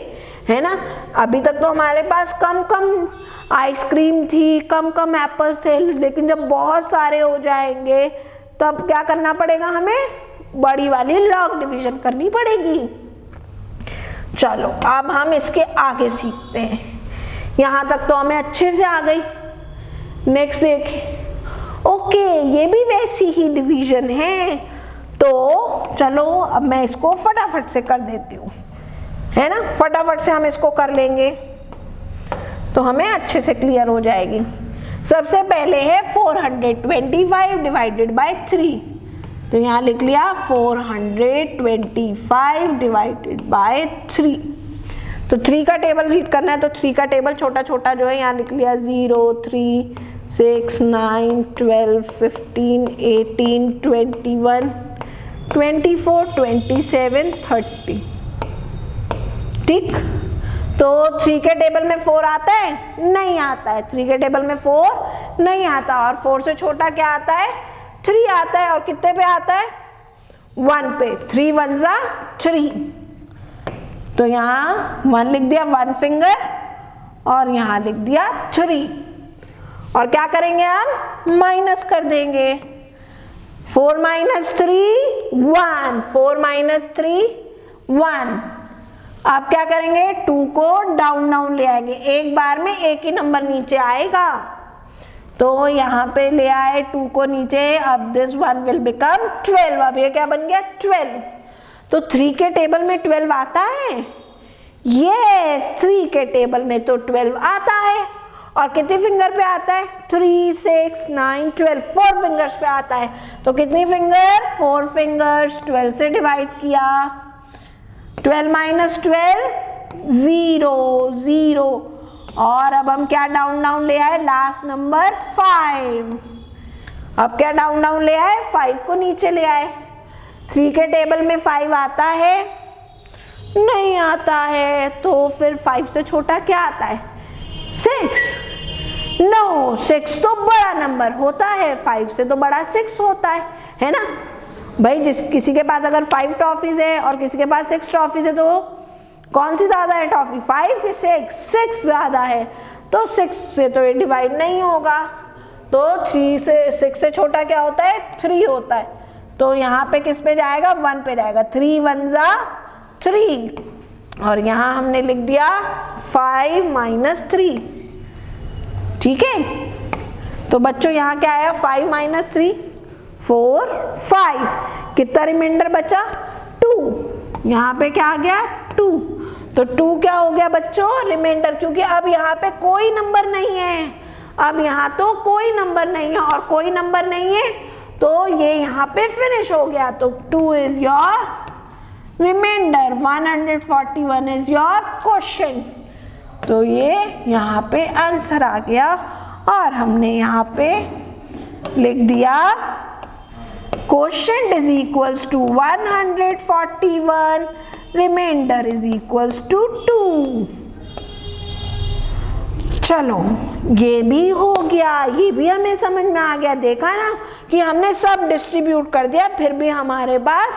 है ना। अभी तक तो हमारे पास कम कम आइसक्रीम थी, कम कम एप्पल्स थे, लेकिन जब बहुत सारे हो जाएंगे तब क्या करना पड़ेगा, हमें बड़ी वाली लॉग डिवीजन करनी पड़ेगी। चलो अब हम इसके आगे सीखते हैं। यहाँ तक तो हमें अच्छे से आ गई। नेक्स्ट देखिए, ओके ये भी वैसी ही डिवीजन है, तो चलो अब मैं इसको फटाफट से कर देती हूँ, है ना। फटाफट से हम इसको कर लेंगे तो हमें अच्छे से क्लियर हो जाएगी। सबसे पहले है 425 डिवाइडेड बाय 3, तो यहाँ लिख लिया 425 डिवाइडेड बाय 3। तो 3 का टेबल रीड करना है, तो 3 का टेबल छोटा छोटा जो है यहाँ लिख लिया 0, 3, 6, 9, 12, 15, 18, 21, 24, 27, 30। ठीक, तो 3 के टेबल में 4 आता है? नहीं आता है। 3 के टेबल में 4 नहीं आता, और 4 से छोटा क्या आता है? 3 आता है। और कितने पे आता है? 1 पे। 3 1 जा 3, तो यहाँ 1 लिख दिया 1 फिंगर, और यहाँ लिख दिया 3। और क्या करेंगे हम? माइनस कर देंगे। 4 - 3 1, 4 - 3 1। आप क्या करेंगे? 2 को डाउन डाउन ले आएंगे, एक बार में एक ही नंबर नीचे आएगा, तो यहाँ पे ले आए 2 को नीचे। अब दिस 1 विल बिकम 12। अब ये क्या बन गया? 12। तो 3 के टेबल में 12 आता है? यस, 3 के टेबल में तो 12 आता है। और कितने फिंगर पे आता है? 3, 6, 9, 12, 4 फिंगर्स पे आता है। तो कितनी फिंगर? 4 फिंगर्स। 12 से डिवाइड किया, 12 - 12 0 0। और अब हम क्या डाउन डाउन ले आए? Last number 5। अब क्या डाउन डाउन ले आए? 5 को नीचे ले आए। 3 के टेबल में 5 आता है? नहीं आता है। तो फिर 5 से छोटा क्या आता है? 6। नो, 6 तो बड़ा नंबर होता है, 5 से तो बड़ा 6 होता है ना भाई। किसी के पास अगर 5 टॉफीज है और किसी के पास 6 टॉफीज है, तो कौन सी ज्यादा है टॉफी? 5 कि 6? 6 ज्यादा है, तो 6 से तो ये डिवाइड नहीं होगा। तो 6 से छोटा क्या होता है? 3 होता है। तो यहाँ पे किस पे जाएगा? 1 पे जाएगा। 3 1 जा 3, और यहाँ हमने लिख दिया 5 - 3। ठीक है, तो बच्चों यहाँ क्या आया? 5 - 3 4 5। कितना रिमाइंडर बचा? 2। यहाँ पे क्या आ गया? 2। तो 2 क्या हो गया बच्चों? रिमाइंडर, क्योंकि अब यहाँ पे कोई नंबर नहीं है। अब यहाँ तो कोई नंबर नहीं है, और कोई नंबर नहीं है तो ये यहाँ पे फिनिश हो गया। तो 2 is your reminder. 141 is your question. तो ये यहाँ पे आंसर आ गया, और हमने यहाँ पे लिख दिया quotient is equals to 141, reminder is equals to 2। चलो ये भी हो गया, ये भी हमें समझ में आ गया। देखा ना कि हमने सब डिस्ट्रीब्यूट कर दिया, फिर भी हमारे पास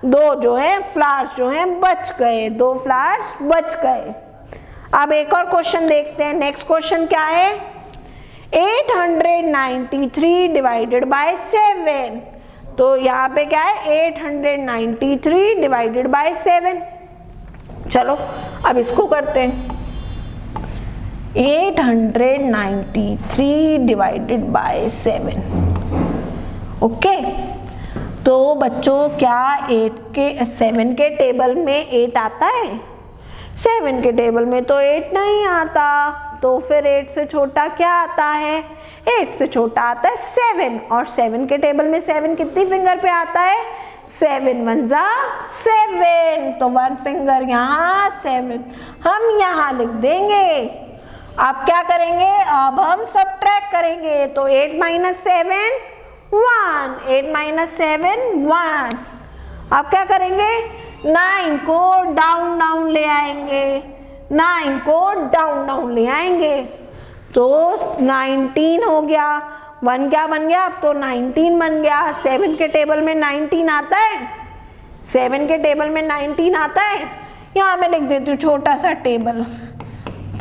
2 जो है फ्लावर्स जो हैं बच गए, 2 फ्लावर्स बच गए। अब एक और क्वेश्चन देखते हैं। नेक्स्ट क्वेश्चन क्या है? 893 डिवाइडेड बाय 7। तो यहाँ पे क्या है? 893 डिवाइडेड बाय 7। चलो अब इसको करते हैं। 893 डिवाइडेड बाय 7। ओके, तो बच्चों क्या 7 के टेबल में 8 आता है? 7 के टेबल में तो 8 नहीं आता। तो फिर 8 से छोटा क्या आता है? 8 से छोटा आता है 7, और 7 के टेबल में 7 कितनी फिंगर पे आता है? 7 1 जा 7, तो 1 फिंगर यहाँ 7 हम यहाँ लिख देंगे। अब क्या करेंगे? अब हम सबट्रैक्ट करेंगे। तो 8 - 7 1, 8 - 7 1। अब क्या करेंगे? 9 को डाउन डाउन ले आएंगे, 9 को डाउन डाउन ले आएंगे, तो 19 हो गया। 1 क्या बन गया? अब तो 19 बन गया। 7 के टेबल में 19 आता है? 7 के टेबल में 19 आता है? यहाँ मैं लिख देती हूँ छोटा सा टेबल,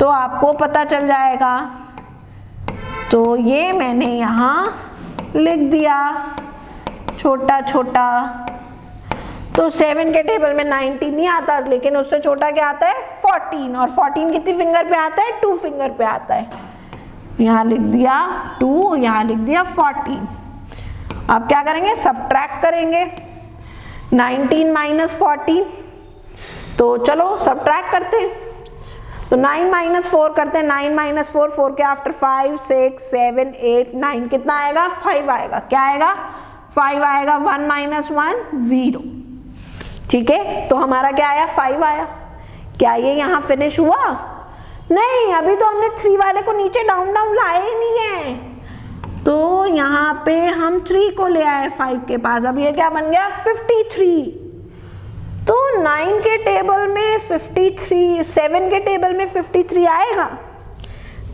तो आपको पता चल जाएगा। तो ये मैंने यहाँ लिख दिया छोटा छोटा। तो 7 के टेबल में 19 नहीं आता, लेकिन उससे छोटा क्या आता है 14, और 14 कितनी फिंगर पे आता है 2 फिंगर पे आता है। यहाँ लिख दिया 2, यहाँ लिख दिया 14। अब क्या करेंगे, सब्ट्रैक्ट करेंगे 19 माइनस 14। तो चलो सब्ट्रैक्ट करते हैं, तो 9 माइनस 4 करते हैं। 9 माइनस 4, 4 के आफ्टर 5 6 7 8 9, कितना आएगा 5 आएगा। क्या आएगा 5 आएगा। 1 माइनस 1 0। ठीक है, तो हमारा क्या आया 5 आया। क्या ये यहाँ फिनिश हुआ? नहीं, अभी तो हमने 3 वाले को नीचे डाउन डाउन लाए ही नहीं है, तो यहाँ पे हम 3 को ले आए 5 के पास। अब ये क्या बन गया 53। तो 9 के टेबल में 53, 7 के टेबल में 53 आएगा।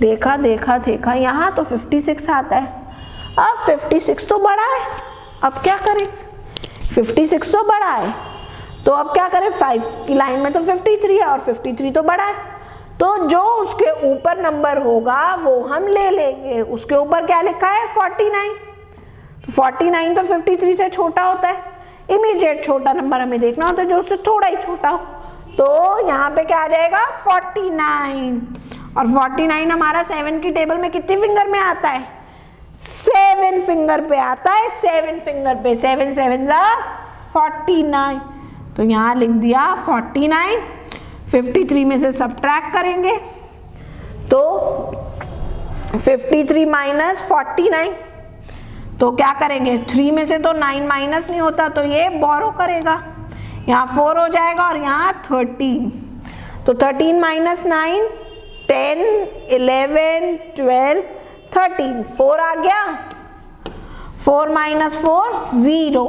देखा देखा देखा, यहाँ तो 56 आता है। अब 56 तो बड़ा है, अब क्या करें, 56 तो बड़ा है, तो अब क्या करें, 5 की लाइन में तो 53 है और 53 तो बड़ा है, तो जो उसके ऊपर नंबर होगा वो हम ले लेंगे। उसके ऊपर क्या लिखा है 49, तो 49 तो 53 से छोटा होता है। इमीडिएट छोटा नंबर हमें देखना होता है जो उससे थोड़ा ही छोटा हो, तो यहाँ पे क्या आ जाएगा 49। और 49 हमारा 7 की टेबल में कितनी फिंगर में आता है 7 फिंगर पे आता है। 7 फिंगर पे 7 7 49, तो यहाँ लिख दिया 49। 53 में से सब्ट्रैक्ट करेंगे तो 53 माइनस 49, तो क्या करेंगे 3 में से तो 9 माइनस नहीं होता, तो ये बोरो करेगा, यहाँ 4 हो जाएगा और यहाँ 13। तो 13 माइनस 9 10 11 12 13, 4 आ गया। 4 माइनस 4 0।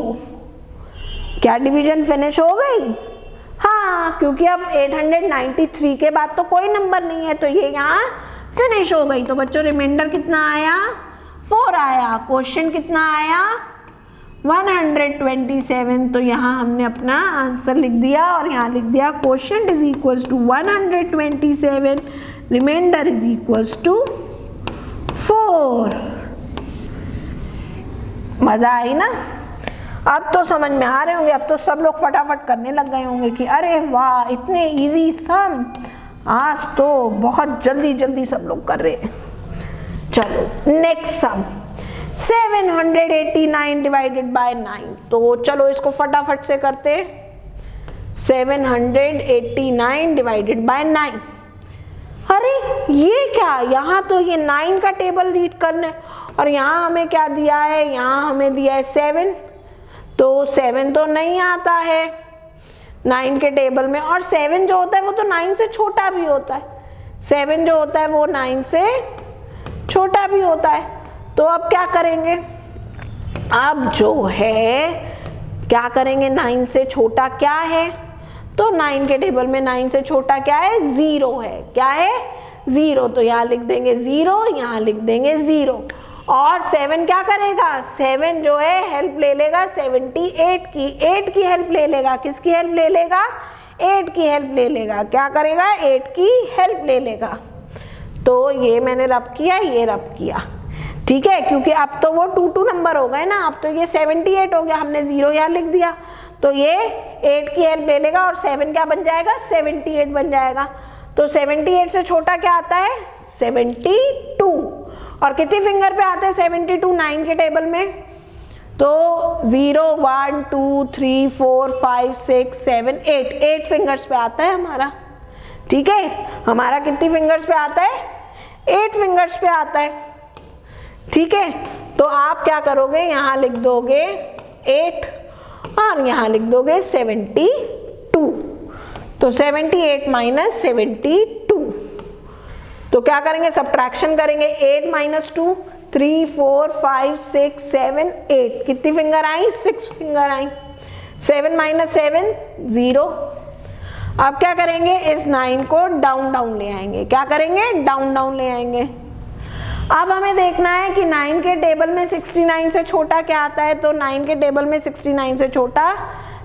क्या डिवीजन फिनिश हो गई? हाँ, क्योंकि अब 893 के बाद तो कोई नंबर नहीं है, तो ये यहाँ फिनिश हो गई। तो बच्चों रिमाइंडर कितना आया 4 आया। क्वेश्चन कितना आया 127। तो यहाँ हमने अपना आंसर लिख दिया और यहाँ लिख दिया question is equals to 127, reminder is equals to 4। मजा आई ना? अब तो समझ में आ रहे होंगे, अब तो सब लोग फटाफट करने लग गए होंगे कि अरे वाह इतने इजी सम, आज तो बहुत जल्दी जल्दी सब लोग कर रहे हैं। चलो नेक्स्ट सम 789 डिवाइडेड बाय 9। तो चलो इसको फटाफट से करते हैं। 789 डिवाइडेड बाय 9। अरे ये क्या, यहाँ तो ये 9 का टेबल रीड करना, और यहाँ हमें क्या दिया है, यहाँ हमें दिया है 7, तो 7 तो नहीं आता है 9 के टेबल में, और 7 जो होता है वो तो 9 से छोटा भी होता है। 7 जो होता है वो 9 से छोटा भी होता है। तो अब क्या करेंगे, अब जो है क्या करेंगे, 9 से छोटा क्या है, तो 9 के टेबल में 9 से छोटा क्या है 0 है। क्या है 0, तो यहाँ लिख देंगे 0, यहाँ लिख देंगे 0। और 7 क्या करेगा, 7 जो है हेल्प ले लेगा 78 की, 8 की हेल्प ले लेगा। किसकी हेल्प ले लेगा, 8 की हेल्प ले लेगा। क्या करेगा 8 की हेल्प ले लेगा। तो ये मैंने रब किया, ये रब किया, ठीक है, क्योंकि अब तो वो 2 नंबर हो गए ना, अब तो ये 78 हो गया, हमने 0 यहाँ लिख दिया, तो ये 8 की हेल्प ले लेगा और 7 क्या बन जाएगा 78 बन जाएगा। तो 78 से छोटा क्या आता है 72, और कितनी फिंगर पे आते हैं 72 9 के टेबल में, तो 0 1 2 3 4 5 6 7 8 फिंगर्स पे आता है हमारा। ठीक है, हमारा कितनी फिंगर्स पे आता है 8 फिंगर्स पे आता है। ठीक है, तो आप क्या करोगे, यहाँ लिख दोगे 8 और यहाँ लिख दोगे 72। तो 78 माइनस 72, तो क्या करेंगे सब्ट्रैक्शन करेंगे। 8 माइनस 2 3 4 5 6 7 8, कितनी finger I 6 finger I. 7 minus 7 0। अब क्या करेंगे, इस 9 को डाउन डाउन ले आएंगे। क्या करेंगे, डाउन डाउन ले आएंगे। अब हमें देखना है कि 9 के टेबल में 69 से छोटा क्या आता है, तो 9 के टेबल में 69 से छोटा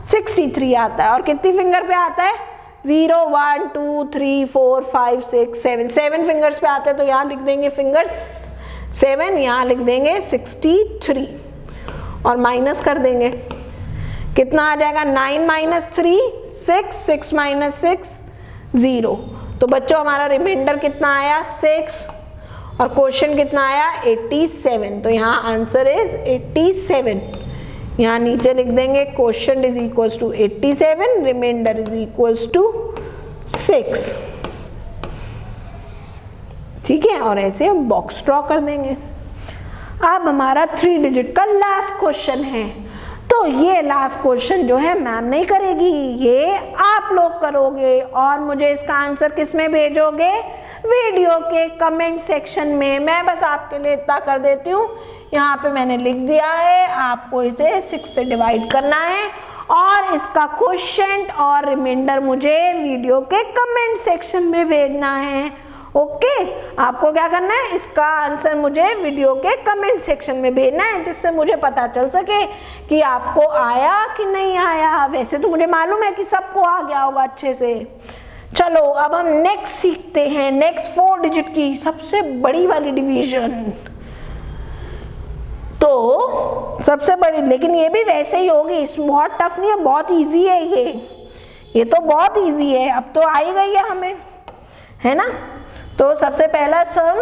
63 आता है, और कितनी फिंगर पे आता है 0 1 2 3 4 5 6 7 7 फिंगर्स पे आते हैं, तो यहाँ लिख देंगे फिंगर्स 7, यहाँ लिख देंगे 63 और माइनस कर देंगे। कितना आ जाएगा? 9 माइनस 3 6, 6 माइनस 6 0। तो बच्चों हमारा रिमाइंडर कितना आया? 6 और क्वेश्चन कितना आया? 87। तो यहाँ आंसर इज 87। यहाँ नीचे लिख देंगे question is equals to 87, reminder is equals to 6। ठीक है, और ऐसे हम बॉक्स ड्रॉ कर देंगे। अब हमारा 3 डिजिट का लास्ट क्वेश्चन है। तो ये लास्ट क्वेश्चन जो है मैम नहीं करेगी, ये आप लोग करोगे और मुझे इसका आंसर किस में भेजोगे? वीडियो के कमेंट सेक्शन में। मैं बस आपके लिए इतना कर देती हूँ, यहाँ पे मैंने लिख दिया है, आपको इसे 6 से डिवाइड करना है और इसका क्वेश्चन और रिमाइंडर मुझे वीडियो के कमेंट सेक्शन में भेजना है। ओके, आपको क्या करना है? इसका आंसर मुझे वीडियो के कमेंट सेक्शन में भेजना है, जिससे मुझे पता चल सके कि आपको आया कि नहीं आया। वैसे तो मुझे मालूम है कि सबको आ गया होगा अच्छे से। चलो अब हम नेक्स्ट सीखते हैं, नेक्स्ट 4 डिजिट की सबसे बड़ी वाली डिवीजन। तो सबसे बड़ी, लेकिन ये भी वैसे ही होगी, इसमें बहुत टफ नहीं है, बहुत इजी है ये तो बहुत इजी है। अब तो आ ही गई है हमें, है ना। तो सबसे पहला सम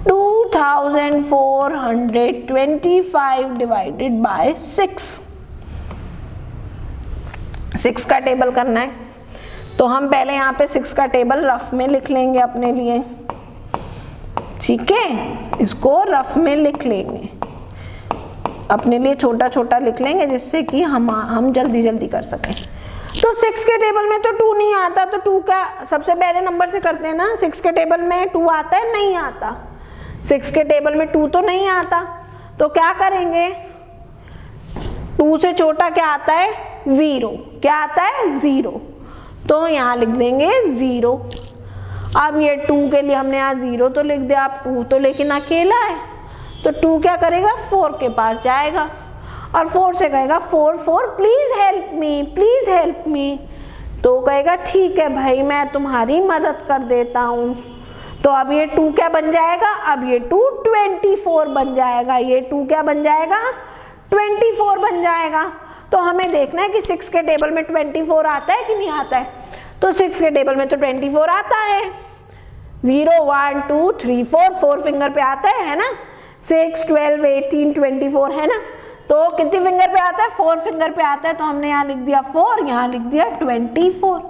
2425 डिवाइडेड बाय 6 का टेबल करना है। तो हम पहले यहाँ पे 6 का टेबल रफ में लिख लेंगे अपने लिए। ठीक है, इसको रफ में लिख लेंगे, अपने लिए छोटा छोटा लिख लेंगे, जिससे कि हम जल्दी जल्दी कर सकें। तो 6 के टेबल में तो 2 नहीं आता, तो 2 का सबसे पहले नंबर से करते हैं ना। 6 के टेबल में 2 आता है? नहीं आता। 6 के टेबल में 2 तो नहीं आता, तो क्या करेंगे? 2 से छोटा क्या आता है? 0। क्या आता है? 0। तो यहाँ लिख देंगे 0। अब ये 2 के लिए हमने यहाँ 0 तो लिख दिया। अब 2 तो लेकिन अकेला है, तो 2 क्या करेगा? 4 के पास जाएगा और 4 से कहेगा 4 4 please help me, please help me. तो कहेगा ठीक है भाई, मैं तुम्हारी मदद कर देता हूँ। तो अब ये 2 क्या बन जाएगा? अब ये 2 24 बन जाएगा। ये 2 क्या बन जाएगा? 24 बन जाएगा। तो हमें देखना है कि 6 के टेबल में 24 आता है कि नहीं आता है। तो 6 के टेबल में तो 24 आता है। 0 1 2 3 4 फिंगर पे आता है ना। 6 12 18 24 है ना। तो कितनी फिंगर पे आता है? 4 फिंगर पे आता है। तो हमने यहाँ लिख दिया 4, यहाँ लिख दिया 24।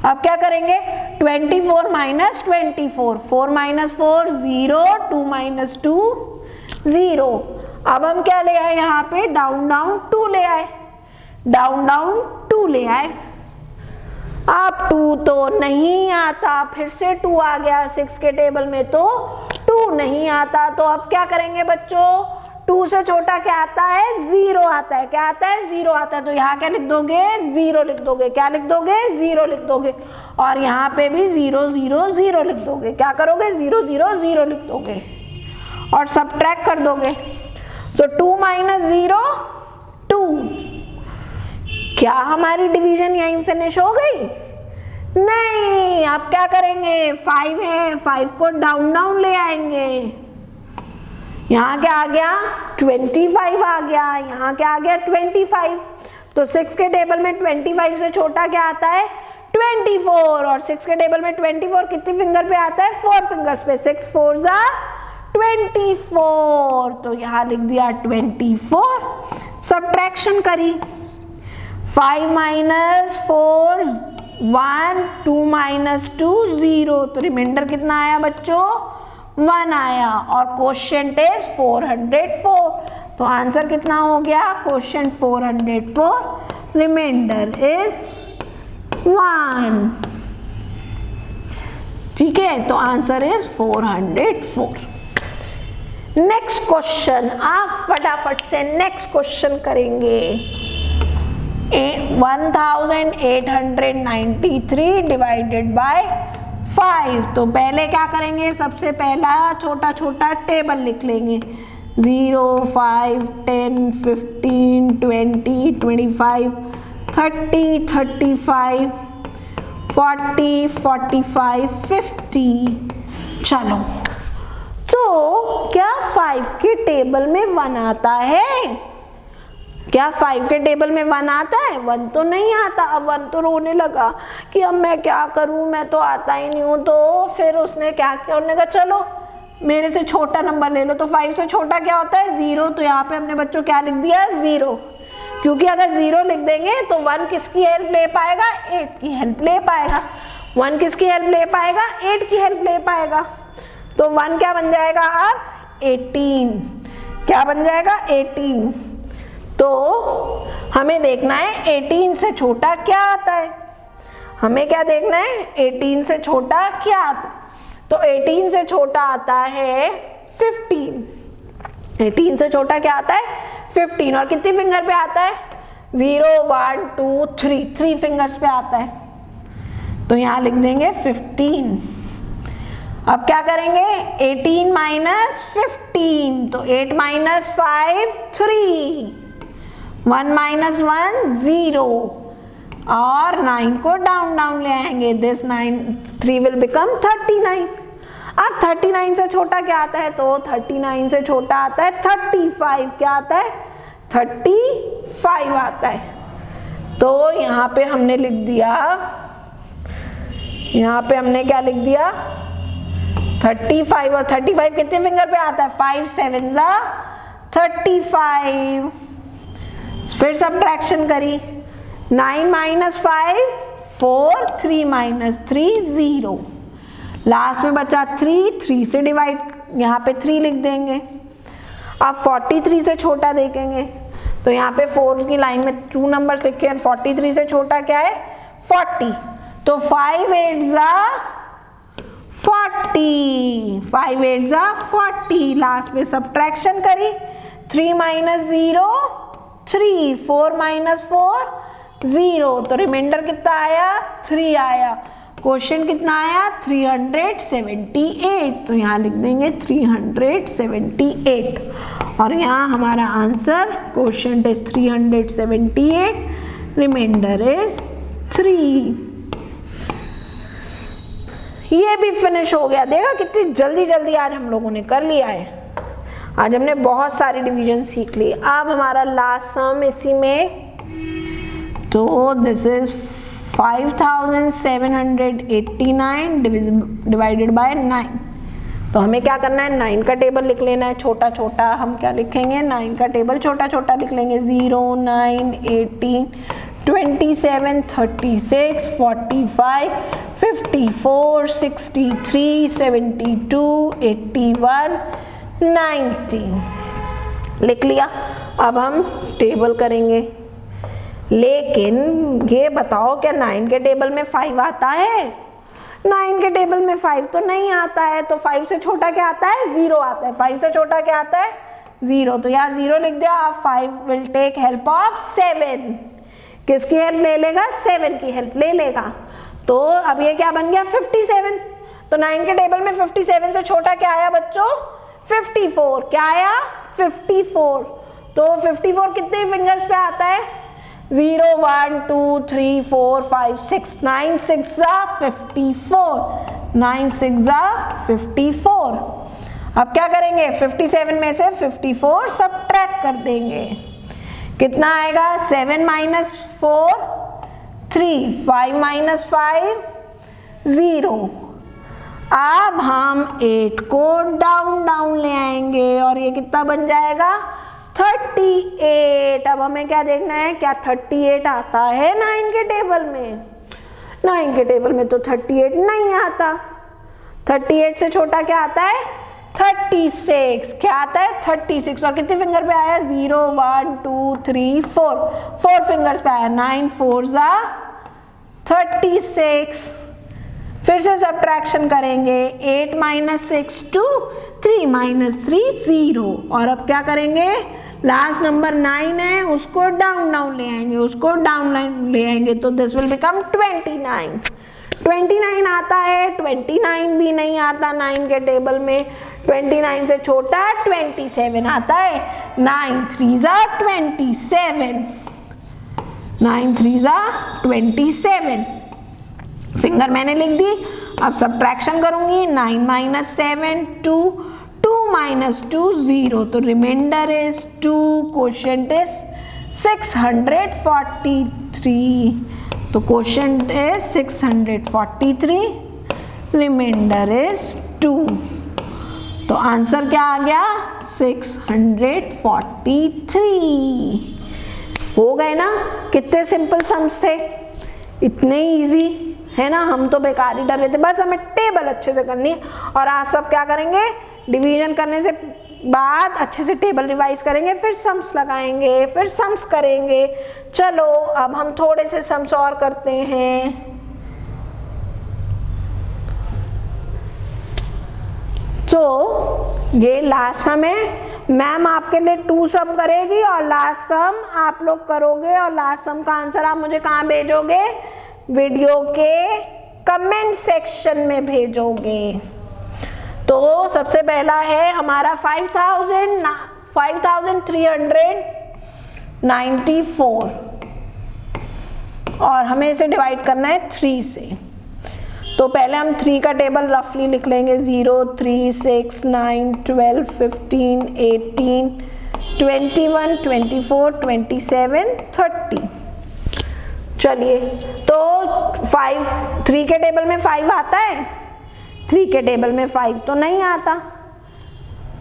अब क्या करेंगे? 24 माइनस 24, 4 माइनस 4 0, 2 माइनस 2 0। अब हम क्या ले आए? यहाँ पे डाउन डाउन 2 ले आए, डाउन डाउन 2 ले आए। अब 2 तो नहीं आता, फिर से 2 आ गया। 6 के टेबल में तो 2 नहीं आता। तो अब क्या करेंगे बच्चों? 2 से छोटा क्या आता है? 0 आता है। क्या आता है? 0 आता है। तो यहाँ क्या लिख दोगे? 0 लिख दोगे। क्या लिख दोगे? 0 लिख दोगे। और यहाँ पे भी 0 0 0 लिख दोगे। क्या करोगे? 0 0 0 लिख दोगे और सबट्रैक्ट कर दोगे। तो 2 माइनस 0 2। क्या हमारी डिवीजन यहीं फिनिश हो गई? नहीं। आप क्या करेंगे? 5 है, 5 को डाउन डाउन ले आएंगे। यहाँ क्या आ गया? 25 आ गया। यहाँ क्या आ गया? 25। तो 6 के टेबल में 25 से छोटा क्या आता है? 24। और 6 के टेबल में 24 कितनी फिंगर पे आता है? 4 फिंगर्स पे। 6 4 जा 24। तो यहाँ लिख दिया 24। सब्ट्रैक्शन करी। 5 माइनस 4 1, 2 माइनस 2 0। तो रिमाइंडर कितना आया बच्चों? 1 आया। और क्वोशिएंट इज 404। तो आंसर कितना हो गया? Quotient 404, reminder is 1। ठीक है, तो आंसर इज 404। नेक्स्ट क्वेश्चन, आप फटाफट से नेक्स्ट क्वेश्चन करेंगे। 1893 डिवाइडेड बाय 5। तो पहले क्या करेंगे? सबसे पहला छोटा छोटा टेबल लिख लेंगे। 0 5 10 15 20 25 30, 35, 40, 45, 50। चलो, तो क्या 5 के टेबल में 1 आता है? क्या 5 के टेबल में 1 आता है? 1 तो नहीं आता। अब 1 तो रोने लगा कि अब मैं क्या करूं, मैं तो आता ही नहीं हूं। तो फिर उसने क्या किया, उन्होंने कहा चलो मेरे से छोटा नंबर ले लो। तो 5 से छोटा क्या होता है? 0। तो यहाँ पे हमने बच्चों क्या लिख दिया? 0, क्योंकि अगर 0 लिख देंगे तो 1 किसकी हेल्प ले पाएगा? 8 की हेल्प ले पाएगा। 1 किसकी हेल्प ले पाएगा? 8 की हेल्प ले पाएगा। तो 1 क्या बन जाएगा अब? 18। क्या बन जाएगा? 18। तो हमें देखना है 18 से छोटा क्या आता है। हमें क्या देखना है? 18 से छोटा क्या आता है? तो 18 से छोटा आता है 15। 18 से छोटा क्या आता है? 15। और कितनी फिंगर पे आता है? 0, 1, 2, 3, 3 फिंगर्स पे आता है। तो यहाँ लिख देंगे 15। अब क्या करेंगे? 18 माइनस 15, तो 8 माइनस 5 3, 1 माइनस 1 0, और 9 को डाउन डाउन ले आएंगे। This 3 will become 39। अब 39 से छोटा क्या आता है? तो 39 से छोटा आता है 35। क्या आता है? 35 आता है। तो यहाँ पे हमने लिख दिया, यहाँ पे हमने क्या लिख दिया? 35। और 35 कितने फिंगर पे आता है? 5 7 जा 35। फिर सब्ट्रैक्शन करी। 9 माइनस 5 4, 3 माइनस 3 0, लास्ट में बचा 3। 3 से डिवाइड, यहाँ पे 3 लिख देंगे। अब 43 से छोटा देखेंगे, तो यहाँ पे 4 की लाइन में 2 नंबर लिखे हैं। 43 से छोटा क्या है? 40। तो 5 8 जा 40, 5 8 जा 40। लास्ट में सब्ट्रैक्शन करी। 3 माइनस 0 3, 4 माइनस 4 0, तो रिमाइंडर कितना आया? 3 आया। क्वेश्चन कितना आया? 378। तो यहाँ लिख देंगे 378, और यहाँ हमारा answer question is 378, reminder is 3। ये भी फिनिश हो गया। देखा कितनी जल्दी जल्दी आज हम लोगों ने कर लिया है। आज हमने बहुत सारी डिवीजन सीख ली। अब हमारा लास्ट सम इसी में, तो दिस इज 5789 डिवाइडेड बाय 9। तो हमें क्या करना है? 9 का टेबल लिख लेना है छोटा छोटा। हम क्या लिखेंगे? 9 का टेबल छोटा छोटा लिख लेंगे। 0 9 18 27 36 45 54 63 72 81 90 लिख लिया। अब हम टेबल करेंगे, लेकिन ये बताओ क्या 9 के टेबल में 5 आता है? 9 के टेबल में 5 तो नहीं आता है। तो 5 से छोटा क्या आता है? 0 आता है। 5 से छोटा क्या आता है? 0। तो यहाँ 0 लिख दिया। अब 5 विल टेक हेल्प ऑफ 7। किसकी हेल्प ले लेगा? 7 की हेल्प ले लेगा। तो अब ये क्या बन गया? 57। तो 9 के टेबल में 57 से छोटा क्या आया बच्चों? 54। क्या आया? 54। तो 54 कितने फिंगर्स पे आता है? 0 1 2 3 4 5 6, 9 6 जा 54, 9 6 जा 54। अब क्या करेंगे? 57 में से 54 सब्ट्रैक्ट कर देंगे। कितना आएगा? 7 माइनस 4 3, 5 माइनस 5 0। अब हम 8 को डाउन डाउन ले आएंगे, और ये कितना बन जाएगा? 38। अब हमें क्या देखना है? क्या 38 आता है 9 के टेबल में? 9 के टेबल में तो 38 नहीं आता। 38 से छोटा क्या आता है? 36। क्या आता है? 36। और कितने फिंगर पे आया? 0 1 2 3 4 फिंगर्स पे आया। 9 4 जा 36। फिर से सब्ट्रैक्शन करेंगे। 8 माइनस 6 2, 3 माइनस 3 0। और अब क्या करेंगे? लास्ट नंबर 9 है, उसको डाउन डाउन ले आएंगे, उसको डाउन ले आएंगे। तो दिस विल बिकम 29। 29 आता है? 29 भी नहीं आता 9 के टेबल में। 29 से छोटा 27 आता है। 9 3 जा 27, 9 3 जा 27, फिंगर मैंने लिख दी। अब सब्ट्रैक्शन करूंगी, 9 माइनस 7 2, 2 माइनस 2 0, तो रिमाइंडर इज 2, क्वोशिएंट इज 643, तो क्वोशिएंट इज 643, रिमाइंडर इज 2, तो आंसर क्या आ गया 643। हो गए ना, कितने सिंपल सम्स थे, इतने इजी है ना। हम तो बेकार ही डर रहे थे, बस हमें टेबल अच्छे से करनी है। और आज सब क्या करेंगे, डिवीजन करने से बाद अच्छे से टेबल रिवाइज करेंगे, फिर सम्स लगाएंगे, फिर सम्स करेंगे। चलो अब हम थोड़े से सम्स और करते हैं। तो ये लास्ट सम है, मैम आपके लिए 2 सम करेगी और लास्ट सम आप लोग करोगे, और लास्ट सम का आंसर आप मुझे कहाँ भेजोगे, वीडियो के कमेंट सेक्शन में भेजोगे। तो सबसे पहला है हमारा 5394 और हमें इसे डिवाइड करना है 3 से। तो पहले हम 3 का टेबल रफली लिख लेंगे, 0 3 6 9 12 15 18 21 24 27 30। चलिए, तो 3 के टेबल में 5 आता है, 3 के टेबल में 5 तो नहीं आता।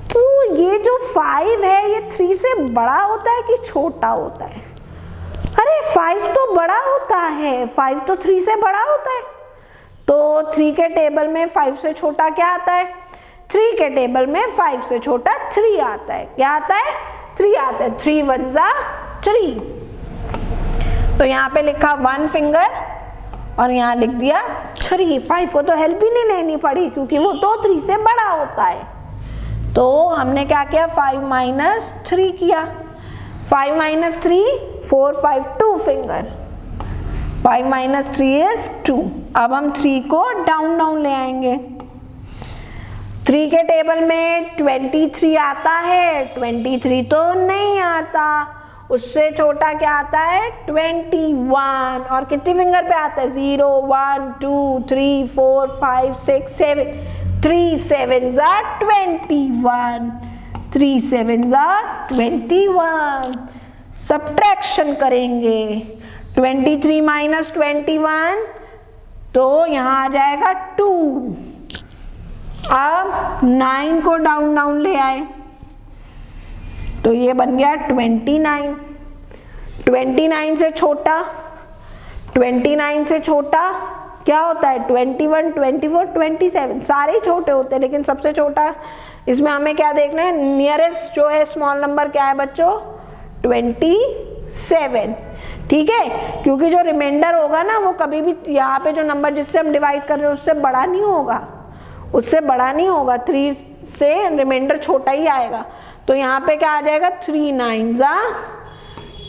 तो ये जो 5 है ये 3 से बड़ा होता है कि छोटा होता है? अरे 5 तो बड़ा होता है, 5 तो 3 से बड़ा होता है। तो 3 के टेबल में 5 से छोटा क्या आता है? 3 के टेबल में 5 से छोटा 3 आता है। क्या आता है? 3 आता है। 3 1 जा 3। तो यहाँ पे लिखा 1 फिंगर और यहाँ लिख दिया 3। 5 को तो हेल्प ही नहीं लेनी पड़ी क्योंकि वो तो 3 से बड़ा होता है। तो हमने क्या किया, 5 माइनस 3 किया। 5 माइनस 3 4 5 2 फिंगर। 5 minus 3 is 2। अब हम 3 को डाउन डाउन ले आएंगे। 3 के टेबल में 23 आता है, 23 तो नहीं आता। उससे छोटा क्या आता है? 21। और कितनी फिंगर पे आता है? 0 1 2 3 4 5 6 7। 3 7 are 21। 3 7 are 21। सब्ट्रैक्शन करेंगे। 23 माइनस 21 तो यहाँ आ जाएगा 2। अब 9 को डाउन डाउन ले आए तो ये बन गया 29। 29 से छोटा, 29 से छोटा क्या होता है? 21 24 27। सारे छोटे होते हैं लेकिन सबसे छोटा इसमें हमें क्या देखना है? नियरेस्ट जो है स्मॉल नंबर क्या है बच्चों? 27। ठीक है, क्योंकि जो रिमाइंडर होगा ना वो कभी भी यहाँ पे जो नंबर जिससे हम डिवाइड कर रहे हैं उससे बड़ा नहीं होगा, उससे बड़ा नहीं होगा। 3 से रिमाइंडर छोटा ही आएगा। तो यहाँ पे क्या आ जाएगा? 3 9 जा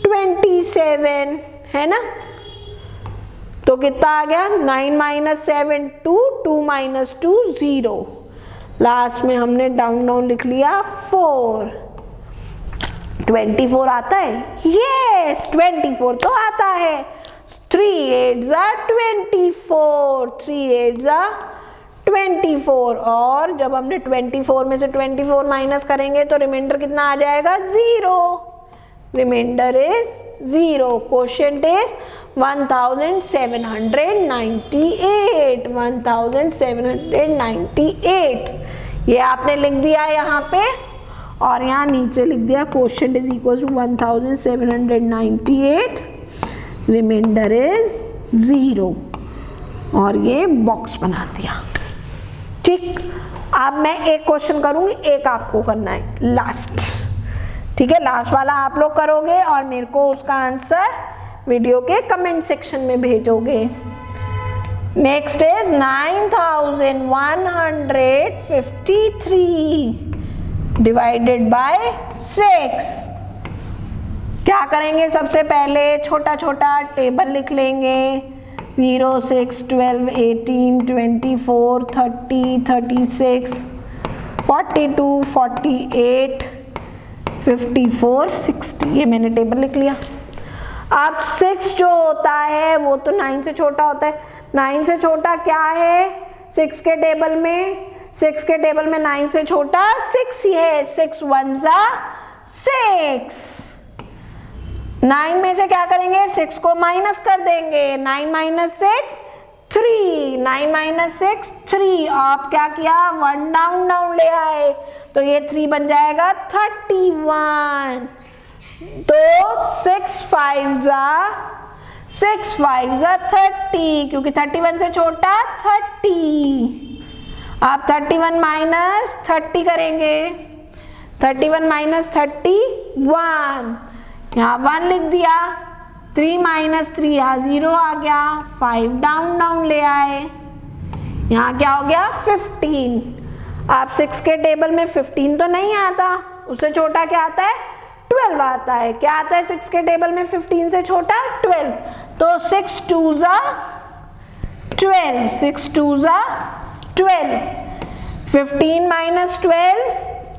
27 है ना। तो कितना आ गया? 9 माइनस 7 2, 2 माइनस 2 0। लास्ट में हमने डाउन डाउन लिख लिया 4। 24 आता है? यस 24 तो आता है। 3 8 जा 24। 3 8 जा 24। और जब हमने 24 में से 24 माइनस करेंगे तो रिमाइंडर कितना आ जाएगा? 0। Reminder is 0। Quotient is 1798। 1798 ये आपने लिख दिया यहाँ पे और यहाँ नीचे लिख दिया quotient is equal to 1798। Reminder is 0 और ये बॉक्स बना दिया। ठीक, अब मैं एक क्वेश्चन करूंगी, एक आपको करना है लास्ट। ठीक है, लास्ट वाला आप लोग करोगे और मेरे को उसका आंसर वीडियो के कमेंट सेक्शन में भेजोगे। Next is 9153 divided by 6। क्या करेंगे? सबसे पहले छोटा छोटा टेबल लिख लेंगे। 0 6 12 18 24 30 36 42 48 54 60। ये मैंने टेबल लिख लिया। अब 6 जो होता है वो तो 9 से छोटा होता है। 9 से छोटा क्या है 6 के टेबल में? 6 के टेबल में 9 से छोटा 6 ही है। 6 1 जा 6। 9 में से क्या करेंगे? 6 को माइनस कर देंगे। 9 माइनस 6 3। 9 माइनस 6 3। आप क्या किया? 1 डाउन डाउन ले आए, तो ये 3 बन जाएगा 31। तो 6 5 जा 30, क्योंकि 31 से छोटा 30। आप 31 माइनस 30 करेंगे। 31 माइनस 31, यहाँ 1 लिख दिया। 3 माइनस 3 यहाँ 0 आ गया। 5 डाउन डाउन ले आए, यहाँ क्या हो गया? 15। आप 6 के टेबल में 15 तो नहीं आता, उससे छोटा क्या आता है? 12 आता है। क्या आता है 6 के टेबल में 15 से छोटा? 12। तो 6 2 जा 12। 6 2 जा 12। 15 माइनस 12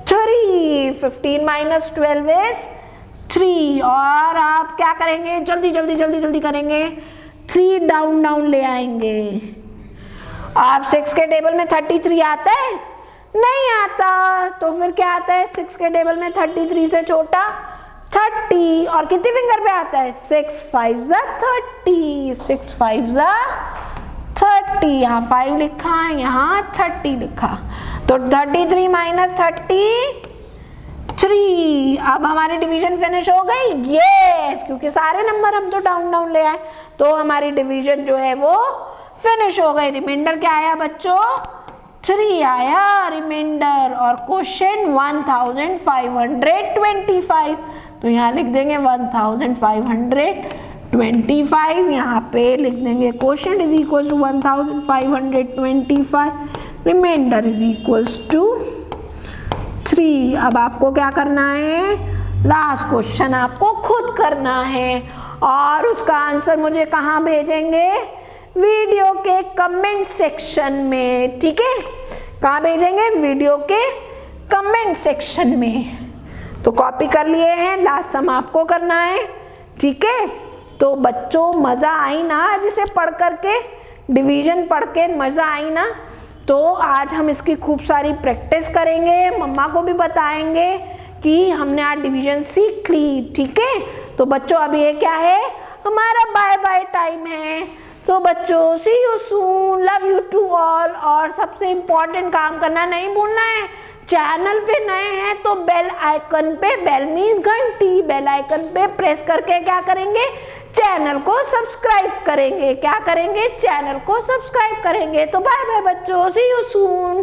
3। 15 minus 12 is 3। और आप क्या करेंगे? जल्दी जल्दी जल्दी जल्दी करेंगे। 3 डाउन डाउन ले आएंगे। आप 6 के टेबल में 33 आता है? नहीं आता। तो फिर क्या आता है 6 के टेबल में? 33 से छोटा 30। और कितनी फिंगर पे आता है? 6 5 जा 30। 6 5 जा 30। यहाँ 5 लिखा, यहाँ 30 लिखा। तो 33 माइनस 33। अब हमारी डिवीजन फिनिश हो गई। यस, क्योंकि सारे नंबर हम तो डाउन डाउन ले आए, तो हमारी डिवीजन जो है वो फिनिश हो गई। रिमाइंडर क्या आया बच्चों? 3 आया रिमाइंडर। और क्वेश्चन 1525, तो यहाँ लिख देंगे 1525। यहाँ पे लिख देंगे question is equal to 1525, reminder is equals to 3। अब आपको क्या करना है? लास्ट क्वेश्चन आपको खुद करना है, और उसका आंसर मुझे कहाँ भेजेंगे? वीडियो के कमेंट सेक्शन में। ठीक है, कहाँ भेजेंगे? वीडियो के कमेंट सेक्शन में। तो कॉपी कर लिए हैं, लास्ट सम आपको करना है। ठीक है, तो बच्चों मज़ा आई ना आज इसे पढ़ करके? डिवीजन पढ़ के मज़ा आई ना? तो आज हम इसकी खूब सारी प्रैक्टिस करेंगे, मम्मा को भी बताएंगे कि हमने आज डिवीजन सीख ली। ठीक है, तो बच्चों अब ये क्या है? हमारा बाय बाय टाइम है। तो बच्चों see you soon, love you to all. और सबसे इम्पॉर्टेंट काम करना नहीं भूलना है, चैनल पे नए हैं तो बेल आइकन पे, बेल मीन्स घंटी, बेल आइकन पे प्रेस करके क्या करेंगे? चैनल को सब्सक्राइब करेंगे। क्या करेंगे? चैनल को सब्सक्राइब करेंगे। तो बाय बाय बच्चों, सी यू सून।